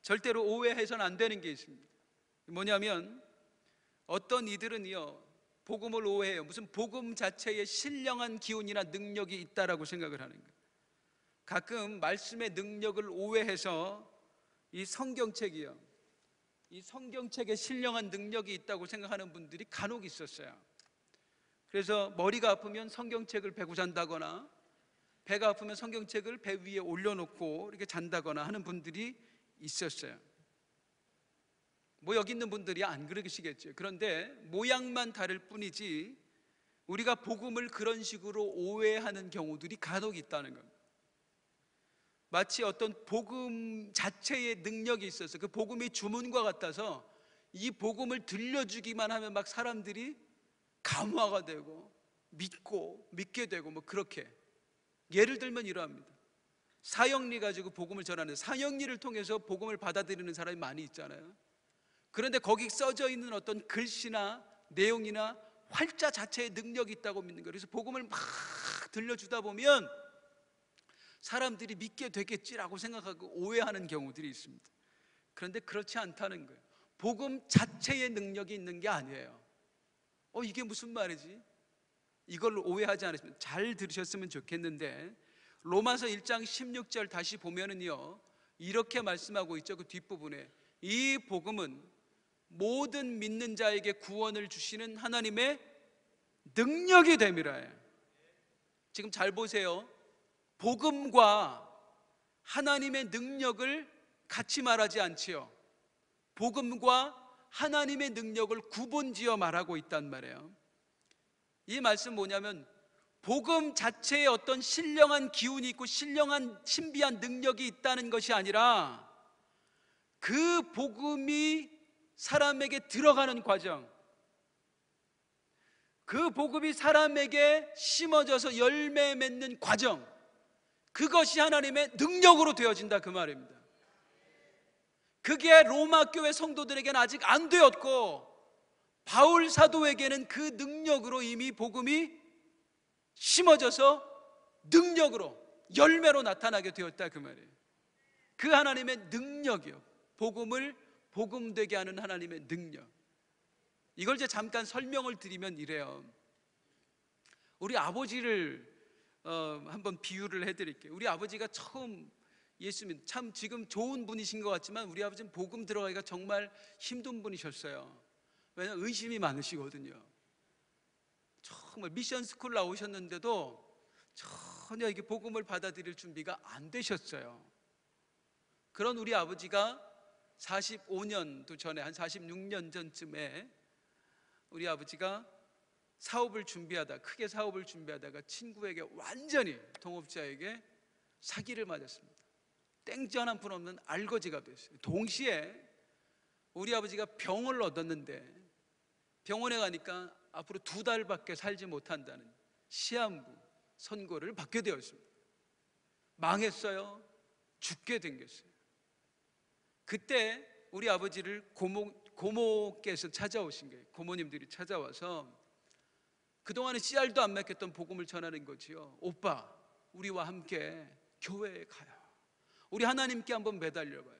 절대로 오해해서는 안 되는 게 있습니다. 뭐냐면 어떤 이들은요, 복음을 오해해요. 무슨 복음 자체에 신령한 기운이나 능력이 있다라고 생각을 하는 거예요. 가끔 말씀의 능력을 오해해서 이 성경책이요, 이 성경책에 신령한 능력이 있다고 생각하는 분들이 간혹 있었어요. 그래서 머리가 아프면 성경책을 베고 잔다거나, 배가 아프면 성경책을 배 위에 올려놓고 이렇게 잔다거나 하는 분들이 있었어요. 뭐 여기 있는 분들이 안 그러시겠죠. 그런데 모양만 다를 뿐이지 우리가 복음을 그런 식으로 오해하는 경우들이 간혹 있다는 겁니다. 마치 어떤 복음 자체의 능력이 있어서 그 복음이 주문과 같아서 이 복음을 들려주기만 하면 막 사람들이 감화가 되고 믿게 되고 뭐 그렇게. 예를 들면 이러합니다. 사형리 가지고 복음을 전하는, 사형리를 통해서 복음을 받아들이는 사람이 많이 있잖아요. 그런데 거기 써져 있는 어떤 글씨나 내용이나 활자 자체의 능력이 있다고 믿는 거예요. 그래서 복음을 막 들려주다 보면 사람들이 믿게 되겠지라고 생각하고 오해하는 경우들이 있습니다. 그런데 그렇지 않다는 거예요. 복음 자체의 능력이 있는 게 아니에요. 이게 무슨 말이지? 이걸 오해하지 않으시면 잘 들으셨으면 좋겠는데, 로마서 1장 16절 다시 보면은요, 이렇게 말씀하고 있죠. 그 뒷부분에 이 복음은 모든 믿는 자에게 구원을 주시는 하나님의 능력이 됨이라. 지금 잘 보세요. 복음과 하나님의 능력을 같이 말하지 않지요. 복음과 하나님의 능력을 구분지어 말하고 있단 말이에요. 이 말씀 뭐냐면, 복음 자체에 어떤 신령한 기운이 있고 신령한 신비한 능력이 있다는 것이 아니라 그 복음이 사람에게 들어가는 과정, 그 복음이 사람에게 심어져서 열매 맺는 과정, 그것이 하나님의 능력으로 되어진다, 그 말입니다. 그게 로마 교회 성도들에게는 아직 안 되었고, 바울 사도에게는 그 능력으로 이미 복음이 심어져서 능력으로 열매로 나타나게 되었다, 그 말이에요. 그 하나님의 능력이요, 복음을 복음되게 하는 하나님의 능력. 이걸 이제 잠깐 설명을 드리면 이래요. 우리 아버지를 한번 비유를 해드릴게요. 우리 아버지가 처음 예수님, 참 지금 좋은 분이신 것 같지만 우리 아버지는 복음 들어가기가 정말 힘든 분이셨어요. 왜냐하면 의심이 많으시거든요. 정말 미션 스쿨 나오셨는데도 전혀 이게 복음을 받아들일 준비가 안 되셨어요. 그런 우리 아버지가 45년도 전에, 한 46년 전쯤에 우리 아버지가 크게 사업을 준비하다가 친구에게, 완전히 동업자에게 사기를 맞았습니다. 땡전 한 푼 없는 알거지가 됐어요. 동시에 우리 아버지가 병을 얻었는데, 병원에 가니까 앞으로 2달밖에 살지 못한다는 시한부 선고를 받게 되었습니다. 망했어요. 죽게 생겼어요. 그때 우리 아버지를 고모께서 찾아오신 거예요. 고모님들이 찾아와서 그동안에 씨알도 안 먹혔던 복음을 전하는 거지요. 오빠, 우리와 함께 교회에 가요. 우리 하나님께 한번 매달려봐요.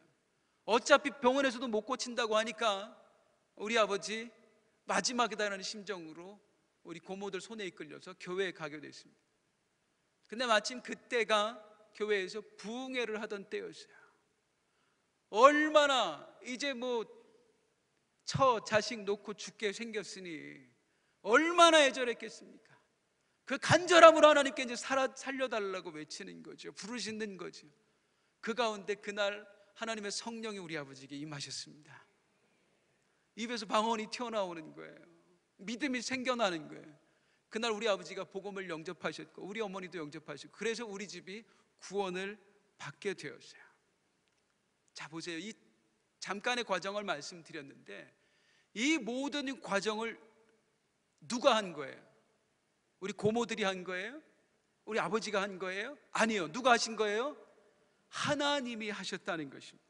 어차피 병원에서도 못 고친다고 하니까 우리 아버지 마지막이다라는 심정으로 우리 고모들 손에 이끌려서 교회에 가게 됐습니다. 근데 마침 그때가 교회에서 부흥회를 하던 때였어요. 얼마나 이제 처 자식 놓고 죽게 생겼으니 얼마나 애절했겠습니까? 그 간절함으로 하나님께 이제 살려달라고 외치는 거죠. 부르시는 거죠. 그 가운데 그날 하나님의 성령이 우리 아버지에게 임하셨습니다. 입에서 방언이 튀어나오는 거예요. 믿음이 생겨나는 거예요. 그날 우리 아버지가 복음을 영접하셨고 우리 어머니도 영접하셨고, 그래서 우리 집이 구원을 받게 되었어요. 자, 보세요. 이 잠깐의 과정을 말씀드렸는데, 이 모든 과정을 누가 한 거예요? 우리 고모들이 한 거예요? 우리 아버지가 한 거예요? 아니요. 누가 하신 거예요? 하나님이 하셨다는 것입니다.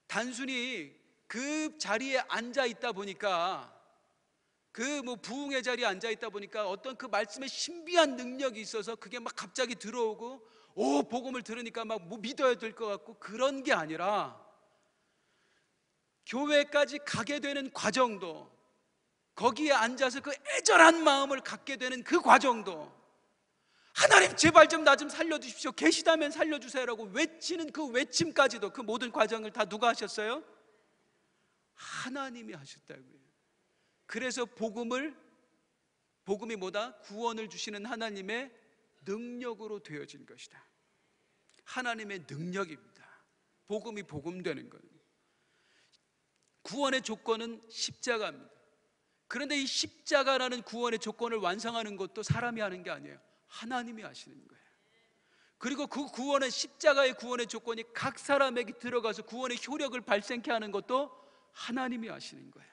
단순히 그 자리에 앉아 있다 보니까, 부흥의 자리에 앉아 있다 보니까 어떤 그 말씀의 신비한 능력이 있어서 그게 막 갑자기 들어오고, 복음을 들으니까 막 믿어야 될 것 같고, 그런 게 아니라 교회까지 가게 되는 과정도, 거기에 앉아서 그 애절한 마음을 갖게 되는 그 과정도, 하나님 제발 좀 나 좀 살려주십시오, 계시다면 살려주세요라고 외치는 그 외침까지도, 그 모든 과정을 다 누가 하셨어요? 하나님이 하셨다고요. 그래서 복음이 뭐다? 구원을 주시는 하나님의 능력으로 되어진 것이다. 하나님의 능력입니다. 복음이 복음되는 거예요. 구원의 조건은 십자가입니다. 그런데 이 십자가라는 구원의 조건을 완성하는 것도 사람이 하는 게 아니에요. 하나님이 하시는 거예요. 그리고 그 구원의, 십자가의 구원의 조건이 각 사람에게 들어가서 구원의 효력을 발생케 하는 것도 하나님이 하시는 거예요.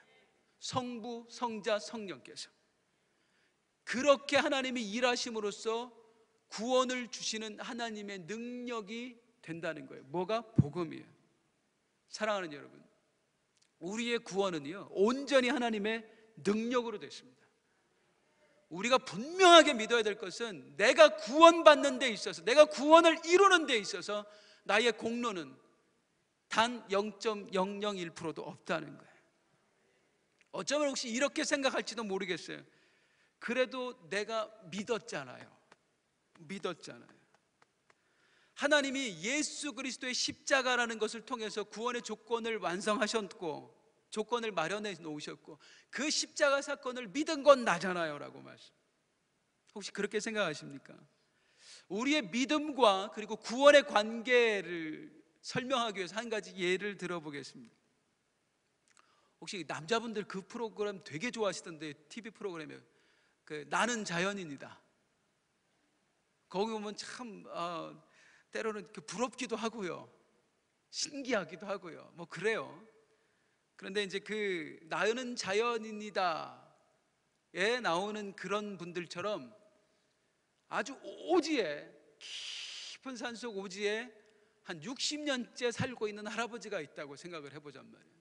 성부, 성자, 성령께서 그렇게 하나님이 일하심으로써 구원을 주시는 하나님의 능력이 된다는 거예요. 뭐가? 복음이에요. 사랑하는 여러분, 우리의 구원은요, 온전히 하나님의 능력으로 됐습니다. 우리가 분명하게 믿어야 될 것은 내가 구원받는 데 있어서, 내가 구원을 이루는 데 있어서 나의 공로는 단 0.001%도 없다는 거예요. 어쩌면 혹시 이렇게 생각할지도 모르겠어요. 그래도 내가 믿었잖아요. 하나님이 예수 그리스도의 십자가라는 것을 통해서 구원의 조건을 완성하셨고, 조건을 마련해 놓으셨고, 그 십자가 사건을 믿은 건 나잖아요 라고 말씀. 혹시 그렇게 생각하십니까? 우리의 믿음과 그리고 구원의 관계를 설명하기 위해서 한 가지 예를 들어보겠습니다. 혹시 남자분들 그 프로그램 되게 좋아하시던데, TV 프로그램에 그 나는 자연인이다. 거기 보면 참 때로는 부럽기도 하고요, 신기하기도 하고요, 뭐 그래요. 그런데 이제 그 나는 자연인이다에 나오는 그런 분들처럼 아주 오지에, 깊은 산속 오지에 한 60년째 살고 있는 할아버지가 있다고 생각을 해보잔 말이에요.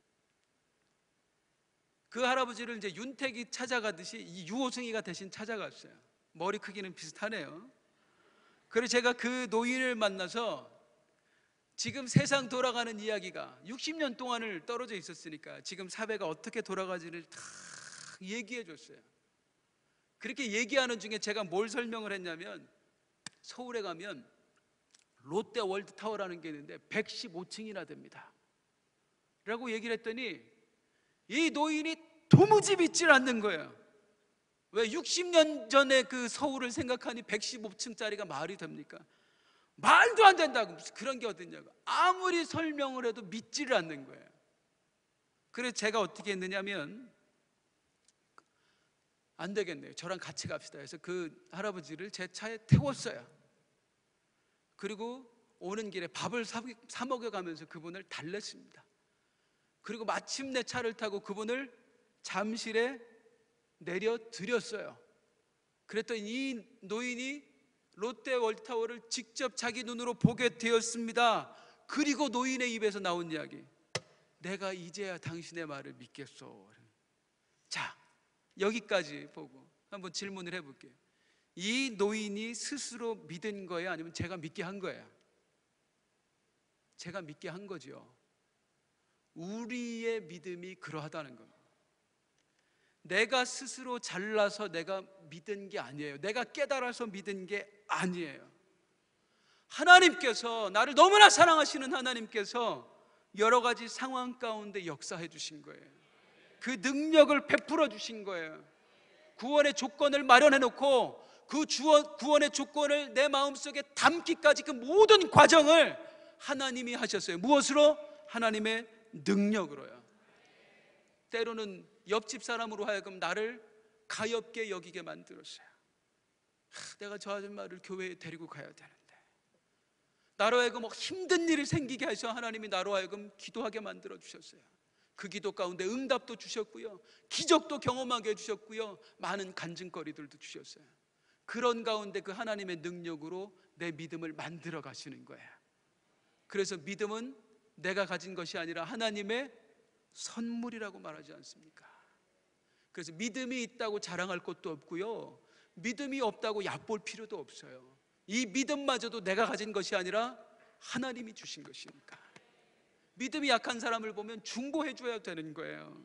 그 할아버지를 이제 윤택이 찾아가듯이 이 유호승이가 대신 찾아갔어요. 머리 크기는 비슷하네요. 그래서 제가 그 노인을 만나서 지금 세상 돌아가는 이야기가 60년 동안을 떨어져 있었으니까 지금 사회가 어떻게 돌아가지를 다 얘기해 줬어요. 그렇게 얘기하는 중에 제가 뭘 설명을 했냐면, 서울에 가면 롯데 월드타워라는 게 있는데 115층이나 됩니다 라고 얘기를 했더니 이 노인이 도무지 믿질 않는 거예요. 왜 60년 전에 그 서울을 생각하니 115층짜리가 말이 됩니까? 말도 안 된다고, 무슨 그런 게 어딨냐고. 아무리 설명을 해도 믿지를 않는 거예요. 그래서 제가 어떻게 했느냐면, 안 되겠네요, 저랑 같이 갑시다 해서 그 할아버지를 제 차에 태웠어요. 그리고 오는 길에 밥을 사 먹여가면서 그분을 달랬습니다. 그리고 마침내 차를 타고 그분을 잠실에 내려드렸어요. 그랬더니 이 노인이 롯데 월드타워를 직접 자기 눈으로 보게 되었습니다. 그리고 노인의 입에서 나온 이야기, 내가 이제야 당신의 말을 믿겠소. 자, 여기까지 보고 한번 질문을 해볼게요. 이 노인이 스스로 믿은 거예요, 아니면 제가 믿게 한 거예요? 제가 믿게 한 거죠. 우리의 믿음이 그러하다는 겁니다. 내가 스스로 잘나서 내가 믿은 게 아니에요. 내가 깨달아서 믿은 게 아니에요. 하나님께서, 나를 너무나 사랑하시는 하나님께서 여러 가지 상황 가운데 역사해 주신 거예요. 그 능력을 베풀어 주신 거예요. 구원의 조건을 마련해 놓고 그 구원의 조건을 내 마음속에 담기까지 그 모든 과정을 하나님이 하셨어요. 무엇으로? 하나님의 능력으로요. 때로는 옆집 사람으로 하여금 나를 가엾게 여기게 만들었어요. 내가 저 아줌마를 교회에 데리고 가야 되는데, 나로 하여금 힘든 일이 생기게 하셔 하나님이 나로 하여금 기도하게 만들어 주셨어요. 그 기도 가운데 응답도 주셨고요, 기적도 경험하게 해주셨고요, 많은 간증거리들도 주셨어요. 그런 가운데 그 하나님의 능력으로 내 믿음을 만들어 가시는 거예요. 그래서 믿음은 내가 가진 것이 아니라 하나님의 선물이라고 말하지 않습니까? 그래서 믿음이 있다고 자랑할 것도 없고요, 믿음이 없다고 얕볼 필요도 없어요. 이 믿음마저도 내가 가진 것이 아니라 하나님이 주신 것이니까. 믿음이 약한 사람을 보면 중보해 줘야 되는 거예요.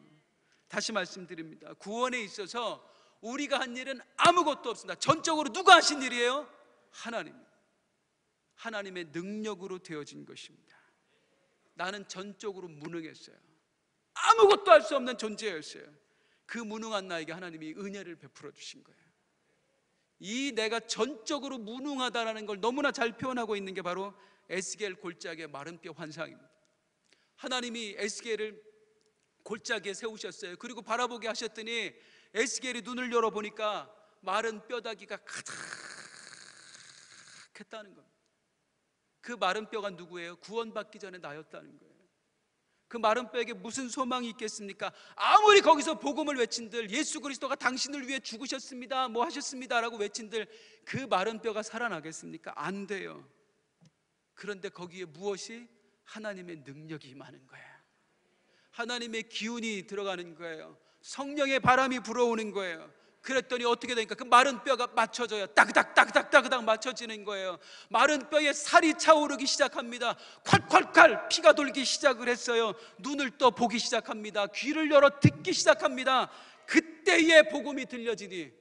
다시 말씀드립니다. 구원에 있어서 우리가 한 일은 아무것도 없습니다. 전적으로 누가 하신 일이에요? 하나님. 하나님의 능력으로 되어진 것입니다. 나는 전적으로 무능했어요. 아무것도 할 수 없는 존재였어요. 그 무능한 나에게 하나님이 은혜를 베풀어 주신 거예요. 이 내가 전적으로 무능하다라는 걸 너무나 잘 표현하고 있는 게 바로 에스겔 골짜기의 마른 뼈 환상입니다. 하나님이 에스겔을 골짜기에 세우셨어요. 그리고 바라보게 하셨더니 에스겔이 눈을 열어보니까 마른 뼈다귀가 가득했다는 겁니다. 그 마른 뼈가 누구예요? 구원받기 전에 나였다는 거예요. 그 마른 뼈에게 무슨 소망이 있겠습니까? 아무리 거기서 복음을 외친들, 예수 그리스도가 당신을 위해 죽으셨습니다, 뭐 하셨습니다 라고 외친들, 그 마른 뼈가 살아나겠습니까? 안 돼요. 그런데 거기에 무엇이? 하나님의 능력이 임하는 거예요. 하나님의 기운이 들어가는 거예요. 성령의 바람이 불어오는 거예요. 그랬더니 어떻게 되니까 그 마른 뼈가 맞춰져요. 따그닥 따그닥 따그닥 맞춰지는 거예요. 마른 뼈에 살이 차오르기 시작합니다. 콸콸콸 피가 돌기 시작을 했어요. 눈을 떠 보기 시작합니다. 귀를 열어 듣기 시작합니다. 그때의 복음이 들려지니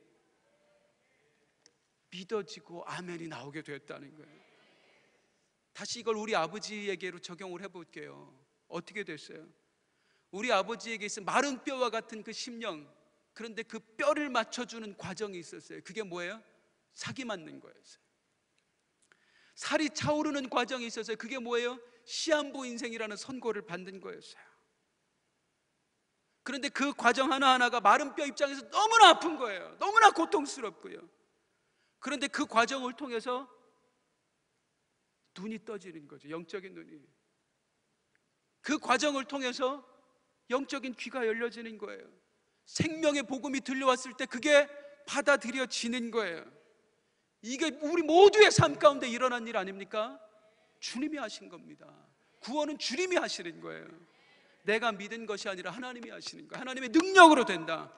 믿어지고 아멘이 나오게 되었다는 거예요. 다시 이걸 우리 아버지에게로 적용을 해볼게요. 어떻게 됐어요? 우리 아버지에게 있어 마른 뼈와 같은 그 심령, 그런데 그 뼈를 맞춰주는 과정이 있었어요. 그게 뭐예요? 사기 맞는 거였어요. 살이 차오르는 과정이 있었어요. 그게 뭐예요? 시한부 인생이라는 선고를 받는 거였어요. 그런데 그 과정 하나하나가 마른 뼈 입장에서 너무나 아픈 거예요. 너무나 고통스럽고요. 그런데 그 과정을 통해서 눈이 떠지는 거죠. 영적인 눈이. 그 과정을 통해서 영적인 귀가 열려지는 거예요. 생명의 복음이 들려왔을 때 그게 받아들여지는 거예요. 이게 우리 모두의 삶 가운데 일어난 일 아닙니까? 주님이 하신 겁니다. 구원은 주님이 하시는 거예요. 내가 믿은 것이 아니라 하나님이 하시는 거예요. 하나님의 능력으로 된다.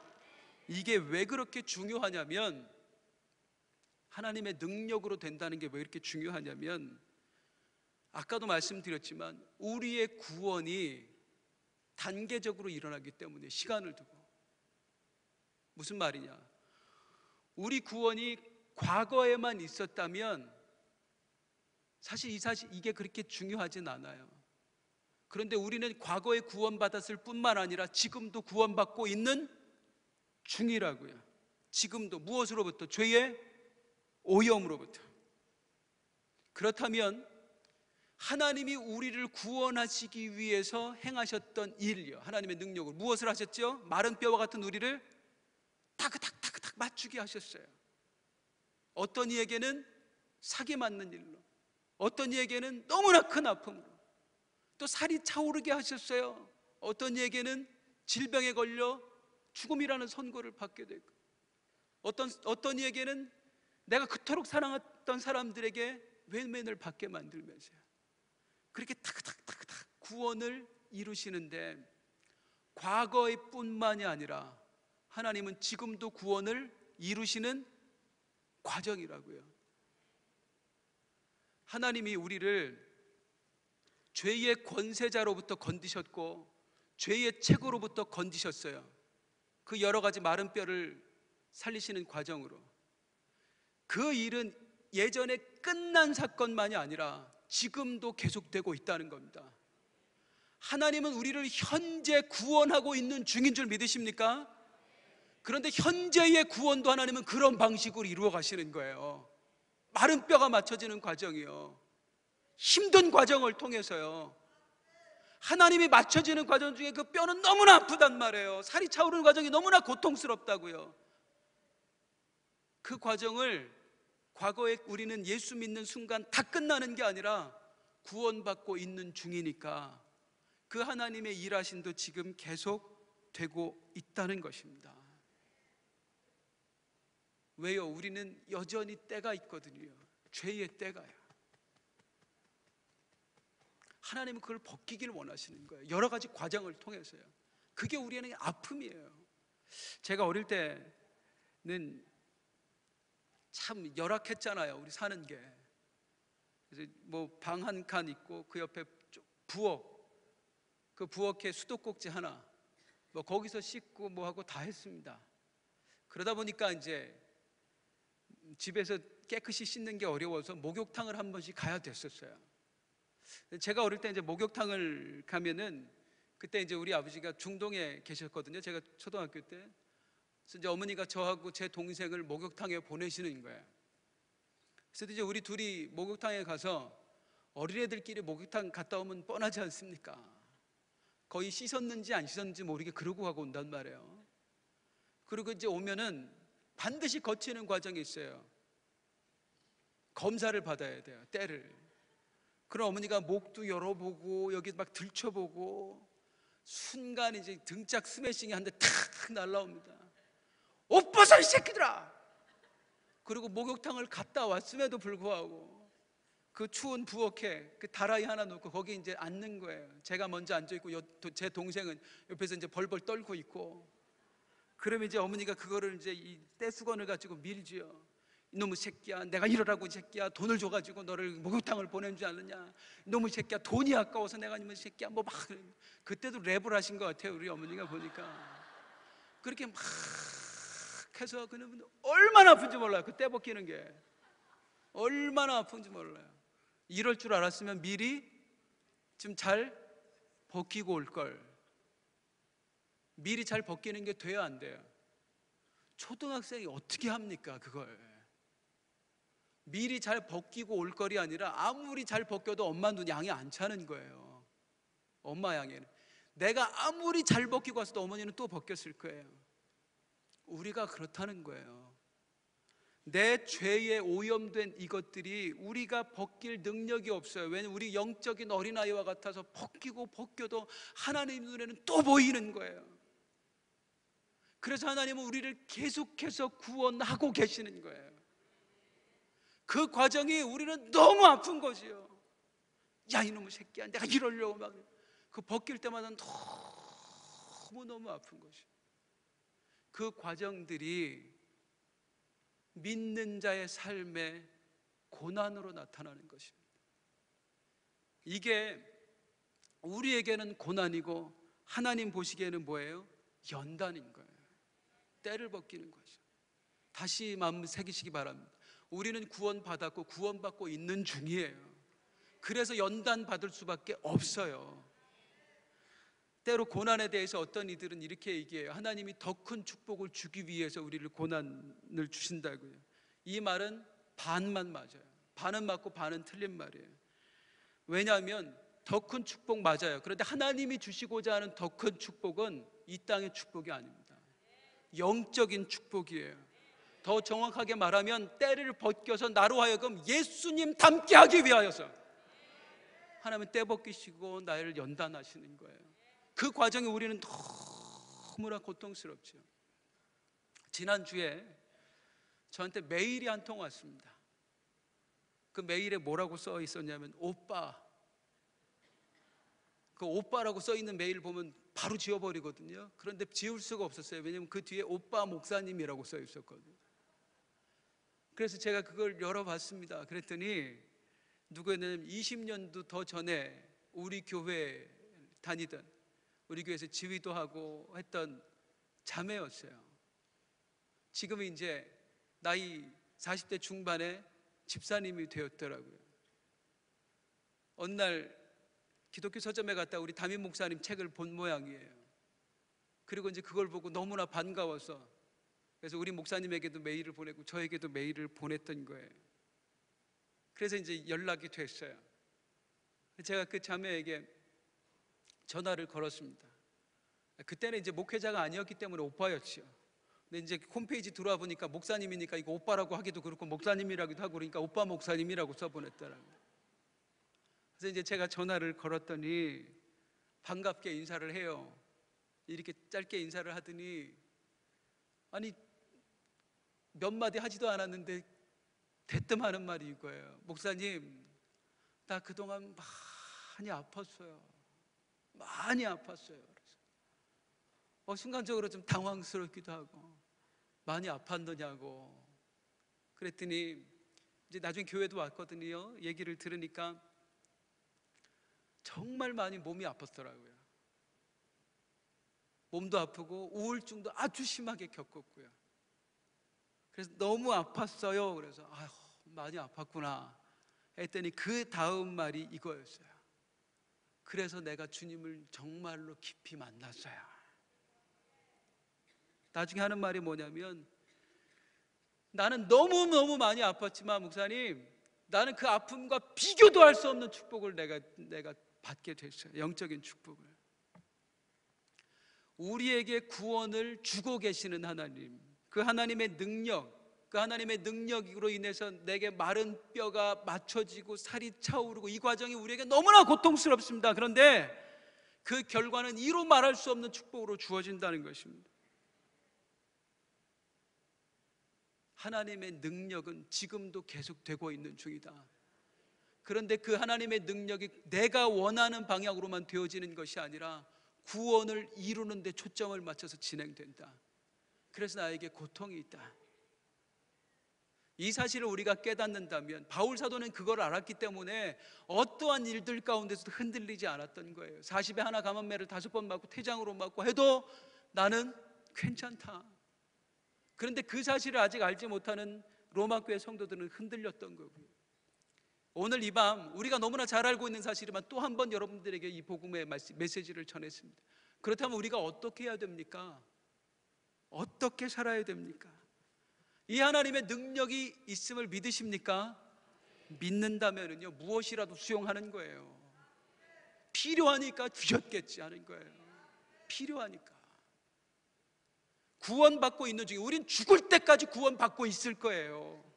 이게 왜 그렇게 중요하냐면, 하나님의 능력으로 된다는 게 왜 이렇게 중요하냐면, 아까도 말씀드렸지만 우리의 구원이 단계적으로 일어나기 때문에 시간을 두고. 무슨 말이냐? 우리 구원이 과거에만 있었다면 사실 이게 그렇게 중요하진 않아요. 그런데 우리는 과거에 구원받았을 뿐만 아니라 지금도 구원받고 있는 중이라고요. 지금도. 무엇으로부터? 죄의 오염으로부터. 그렇다면 하나님이 우리를 구원하시기 위해서 행하셨던 일이요, 하나님의 능력으로 무엇을 하셨죠? 마른 뼈와 같은 우리를 따그닥 따그닥 맞추게 하셨어요. 어떤 이에게는 사기 맞는 일로, 어떤 이에게는 너무나 큰 아픔으로, 또 살이 차오르게 하셨어요. 어떤 이에게는 질병에 걸려 죽음이라는 선고를 받게 되고, 어떤 이에게는 내가 그토록 사랑했던 사람들에게 외면을 받게 만들면서요. 그렇게 탁탁탁탁 구원을 이루시는데, 과거의 뿐만이 아니라 하나님은 지금도 구원을 이루시는 과정이라고요. 하나님이 우리를 죄의 권세자로부터 건지셨고 죄의 책으로부터 건지셨어요. 그 여러 가지 마른 뼈를 살리시는 과정으로. 그 일은 예전에 끝난 사건만이 아니라 지금도 계속되고 있다는 겁니다. 하나님은 우리를 현재 구원하고 있는 중인 줄 믿으십니까? 그런데 현재의 구원도 하나님은 그런 방식으로 이루어 가시는 거예요. 마른 뼈가 맞춰지는 과정이요, 힘든 과정을 통해서요. 하나님이 맞춰지는 과정 중에 그 뼈는 너무나 아프단 말이에요. 살이 차오르는 과정이 너무나 고통스럽다고요. 그 과정을 과거에 우리는 예수 믿는 순간 다 끝나는 게 아니라 구원받고 있는 중이니까 그 하나님의 일하심도 지금 계속 되고 있다는 것입니다. 왜요? 우리는 여전히 때가 있거든요. 죄의 때가요. 하나님은 그걸 벗기길 원하시는 거예요. 여러 가지 과정을 통해서요. 그게 우리에게 아픔이에요. 제가 어릴 때는 참 열악했잖아요. 우리 사는 게. 그래서 뭐 방 한 칸 있고 그 옆에 부엌, 그 부엌에 수도꼭지 하나, 뭐 거기서 씻고 뭐 하고 다 했습니다. 그러다 보니까 이제 집에서 깨끗이 씻는 게 어려워서 목욕탕을 한 번씩 가야 됐었어요. 제가 어릴 때 이제 목욕탕을 가면은, 그때 이제 우리 아버지가 중동에 계셨거든요. 제가 초등학교 때. 그래서 이제 어머니가 저하고 제 동생을 목욕탕에 보내시는 거예요. 그래서 이제 우리 둘이 목욕탕에 가서, 어린애들끼리 목욕탕 갔다 오면 뻔하지 않습니까? 거의 씻었는지 안 씻었는지 모르게 그러고 가고 온단 말이에요. 그리고 이제 오면은 반드시 거치는 과정이 있어요. 검사를 받아야 돼요, 때를. 그럼 어머니가 목도 열어보고 여기 막 들춰보고, 순간 이제 등짝 스매싱이 한 대 탁 날라옵니다. 옷 벗어 이 새끼들아! 그리고 목욕탕을 갔다 왔음에도 불구하고 그 추운 부엌에 그 다라이 하나 놓고 거기 이제 앉는 거예요. 제가 먼저 앉아 있고 제 동생은 옆에서 이제 벌벌 떨고 있고. 그러면 이제 어머니가 그거를 이제 이 떼수건을 가지고 밀지요. 이놈의 새끼야, 내가 이러라고 이 새끼야, 돈을 줘가지고 너를 목욕탕을 보낸 줄 아느냐, 이놈의 새끼야, 돈이 아까워서 내가 이놈의 새끼야, 뭐 막. 그때도 랩을 하신 것 같아요, 우리 어머니가 보니까. 그렇게 막 해서 그놈은 얼마나 아픈지 몰라요. 그 떼 벗기는 게 얼마나 아픈지 몰라요. 이럴 줄 알았으면 미리 좀 잘 벗기고 올 걸. 미리 잘 벗기는 게 돼야 안 돼요. 초등학생이 어떻게 합니까 그걸. 미리 잘 벗기고 올 걸이 아니라 아무리 잘 벗겨도 엄마 눈 양이 안 차는 거예요. 엄마 양에는 내가 아무리 잘 벗기고 왔어도 어머니는 또 벗겼을 거예요. 우리가 그렇다는 거예요. 내 죄에 오염된 이것들이 우리가 벗길 능력이 없어요. 왜냐하면 우리 영적인 어린아이와 같아서 벗기고 벗겨도 하나님 눈에는 또 보이는 거예요. 그래서 하나님은 우리를 계속해서 구원하고 계시는 거예요. 그 과정이 우리는 너무 아픈 거지요. 야 이놈의 새끼야, 내가 이러려고 막 그 벗길 때마다 너무 아픈 것이. 그 과정들이 믿는 자의 삶의 고난으로 나타나는 것입니다. 이게 우리에게는 고난이고 하나님 보시기에는 뭐예요? 연단인 거예요. 때를 벗기는 거죠. 다시 마음 새기시기 바랍니다. 우리는 구원받았고 구원받고 있는 중이에요. 그래서 연단 받을 수밖에 없어요. 때로 고난에 대해서 어떤 이들은 이렇게 얘기해요. 하나님이 더 큰 축복을 주기 위해서 우리를 고난을 주신다고요. 이 말은 반만 맞아요. 반은 맞고 반은 틀린 말이에요. 왜냐하면 더 큰 축복 맞아요. 그런데 하나님이 주시고자 하는 더 큰 축복은 이 땅의 축복이 아닙니다. 영적인 축복이에요. 더 정확하게 말하면 때를 벗겨서 나로 하여금 예수님 닮게 하기 위하여서 하나님은 때 벗기시고 나를 연단하시는 거예요. 그 과정에 우리는 너무나 고통스럽죠. 지난주에 저한테 메일이 한 통 왔습니다. 그 메일에 뭐라고 써 있었냐면 오빠. 그 오빠라고 써 있는 메일 보면 바로 지워버리거든요. 그런데 지울 수가 없었어요. 왜냐하면 그 뒤에 오빠 목사님이라고 써 있었거든요. 그래서 제가 그걸 열어봤습니다. 그랬더니 누구는 20년도 더 전에 우리 교회 다니던, 우리 교회에서 지휘도 하고 했던 자매였어요. 지금은 이제 나이 40대 중반에 집사님이 되었더라고요. 어느 날 기독교 서점에 갔다 우리 담임 목사님 책을 본 모양이에요. 그리고 이제 그걸 보고 너무나 반가워서, 그래서 우리 목사님에게도 메일을 보내고 저에게도 메일을 보냈던 거예요. 그래서 이제 연락이 됐어요. 제가 그 자매에게 전화를 걸었습니다. 그때는 이제 목회자가 아니었기 때문에 오빠였죠. 근데 이제 홈페이지 들어와 보니까 목사님이니까 이거 오빠라고 하기도 그렇고 목사님이라기도 하고 그러니까 오빠 목사님이라고 써보냈더라고요. 그래서 이제 제가 전화를 걸었더니 반갑게 인사를 해요. 이렇게 짧게 인사를 하더니 아니 몇 마디 하지도 않았는데 대뜸 하는 말이 이거예요. 목사님, 나 그동안 많이 아팠어요. 많이 아팠어요. 그래서 순간적으로 좀 당황스럽기도 하고 많이 아팠느냐고. 그랬더니 이제 나중에 교회도 왔거든요. 얘기를 들으니까 정말 많이 몸이 아팠더라고요. 몸도 아프고 우울증도 아주 심하게 겪었고요. 그래서 너무 아팠어요. 그래서 아휴 많이 아팠구나 했더니 그 다음 말이 이거였어요. 그래서 내가 주님을 정말로 깊이 만났어요. 나중에 하는 말이 뭐냐면 나는 너무너무 많이 아팠지만 목사님, 나는 그 아픔과 비교도 할 수 없는 축복을 내가 받게 됐어요. 영적인 축복을. 우리에게 구원을 주고 계시는 하나님, 그 하나님의 능력, 그 하나님의 능력으로 인해서 내게 마른 뼈가 맞춰지고 살이 차오르고 이 과정이 우리에게 너무나 고통스럽습니다. 그런데 그 결과는 이로 말할 수 없는 축복으로 주어진다는 것입니다. 하나님의 능력은 지금도 계속되고 있는 중이다. 그런데 그 하나님의 능력이 내가 원하는 방향으로만 되어지는 것이 아니라 구원을 이루는 데 초점을 맞춰서 진행된다. 그래서 나에게 고통이 있다. 이 사실을 우리가 깨닫는다면, 바울 사도는 그걸 알았기 때문에 어떠한 일들 가운데서도 흔들리지 않았던 거예요. 40에 하나 감염매를 5번 맞고 퇴장으로 맞고 해도 나는 괜찮다. 그런데 그 사실을 아직 알지 못하는 로마 교회 성도들은 흔들렸던 거고요. 오늘 이 밤 우리가 너무나 잘 알고 있는 사실이지만 또 한 번 여러분들에게 이 복음의 메시지를 전했습니다. 그렇다면 우리가 어떻게 해야 됩니까? 어떻게 살아야 됩니까? 이 하나님의 능력이 있음을 믿으십니까? 믿는다면요, 무엇이라도 수용하는 거예요. 필요하니까 주셨겠지 하는 거예요. 필요하니까. 구원받고 있는 중에 우린 죽을 때까지 구원받고 있을 거예요.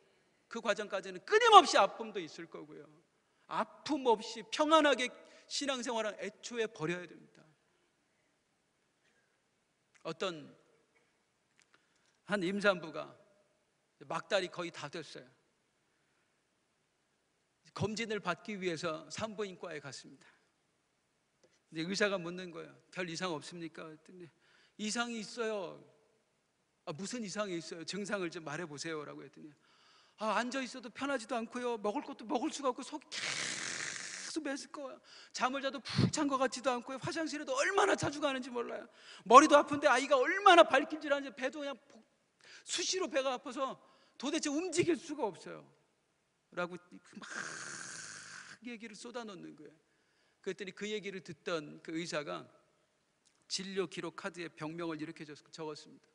그 과정까지는 끊임없이 아픔도 있을 거고요. 아픔 없이 평안하게 신앙생활은 애초에 버려야 됩니다. 어떤 한 임산부가 막달이 거의 다 됐어요. 검진을 받기 위해서 산부인과에 갔습니다. 근데 의사가 묻는 거예요. 별 이상 없습니까? 그랬더니 이상이 있어요. 무슨 이상이 있어요? 증상을 좀 말해보세요 라고 했더니 앉아 있어도 편하지도 않고요, 먹을 것도 먹을 수가 없고 속이 계속 맸을 거예요. 잠을 자도 푹 잔 것 같지도 않고요, 화장실에도 얼마나 자주 가는지 몰라요. 머리도 아픈데 아이가 얼마나 발길질하는지 배도 그냥 수시로 배가 아파서 도대체 움직일 수가 없어요 라고 막 얘기를 쏟아놓는 거예요. 그랬더니 그 얘기를 듣던 그 의사가 진료 기록 카드에 병명을 이렇게 적었습니다.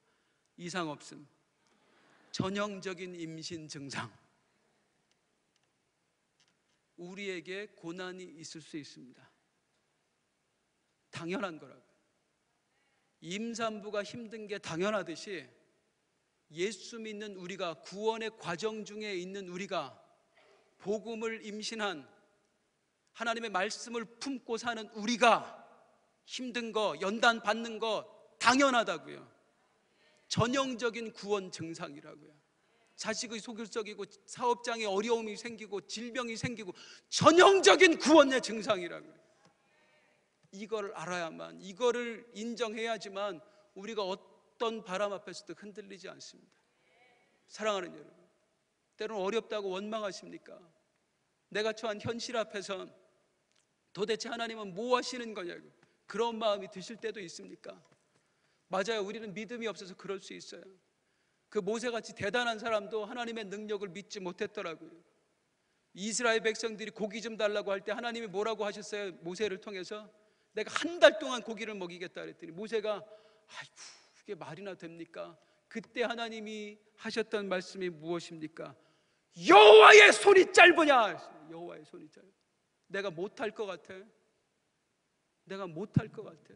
이상 없음, 전형적인 임신 증상. 우리에게 고난이 있을 수 있습니다. 당연한 거라고요. 임산부가 힘든 게 당연하듯이 예수 믿는 우리가, 구원의 과정 중에 있는 우리가, 복음을 임신한 하나님의 말씀을 품고 사는 우리가 힘든 거, 연단 받는 거 당연하다고요. 전형적인 구원 증상이라고요. 자식의 소극적이고 사업장에 어려움이 생기고 질병이 생기고 전형적인 구원의 증상이라고요. 이걸 알아야만, 이거를 인정해야지만 우리가 어떤 바람 앞에서도 흔들리지 않습니다. 사랑하는 여러분, 때로는 어렵다고 원망하십니까? 내가 처한 현실 앞에서 도대체 하나님은 뭐 하시는 거냐고 그런 마음이 드실 때도 있습니까? 맞아요. 우리는 믿음이 없어서 그럴 수 있어요. 그 모세같이 대단한 사람도 하나님의 능력을 믿지 못했더라고요. 이스라엘 백성들이 고기 좀 달라고 할 때 하나님이 뭐라고 하셨어요? 모세를 통해서 내가 한 달 동안 고기를 먹이겠다 그랬더니 모세가 아이고 그게 말이나 됩니까? 그때 하나님이 하셨던 말씀이 무엇입니까? 여호와의 손이 짧으냐? 여호와의 손이 짧아. 내가 못할 것 같아? 내가 못할 것 같아?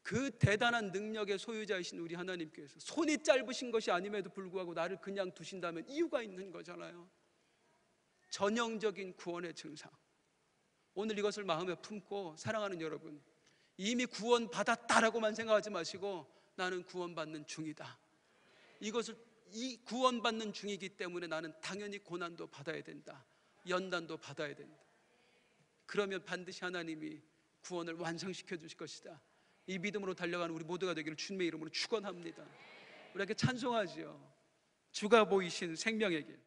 그 대단한 능력의 소유자이신 우리 하나님께서 손이 짧으신 것이 아님에도 불구하고 나를 그냥 두신다면 이유가 있는 거잖아요. 전형적인 구원의 증상. 오늘 이것을 마음에 품고 사랑하는 여러분, 이미 구원받았다라고만 생각하지 마시고 나는 구원받는 중이다. 이 구원받는 중이기 때문에 나는 당연히 고난도 받아야 된다. 연단도 받아야 된다. 그러면 반드시 하나님이 구원을 완성시켜 주실 것이다. 이 믿음으로 달려가는 우리 모두가 되기를 주님의 이름으로 축원합니다. 우리에게 찬송하지요. 주가 보이신 생명의 길.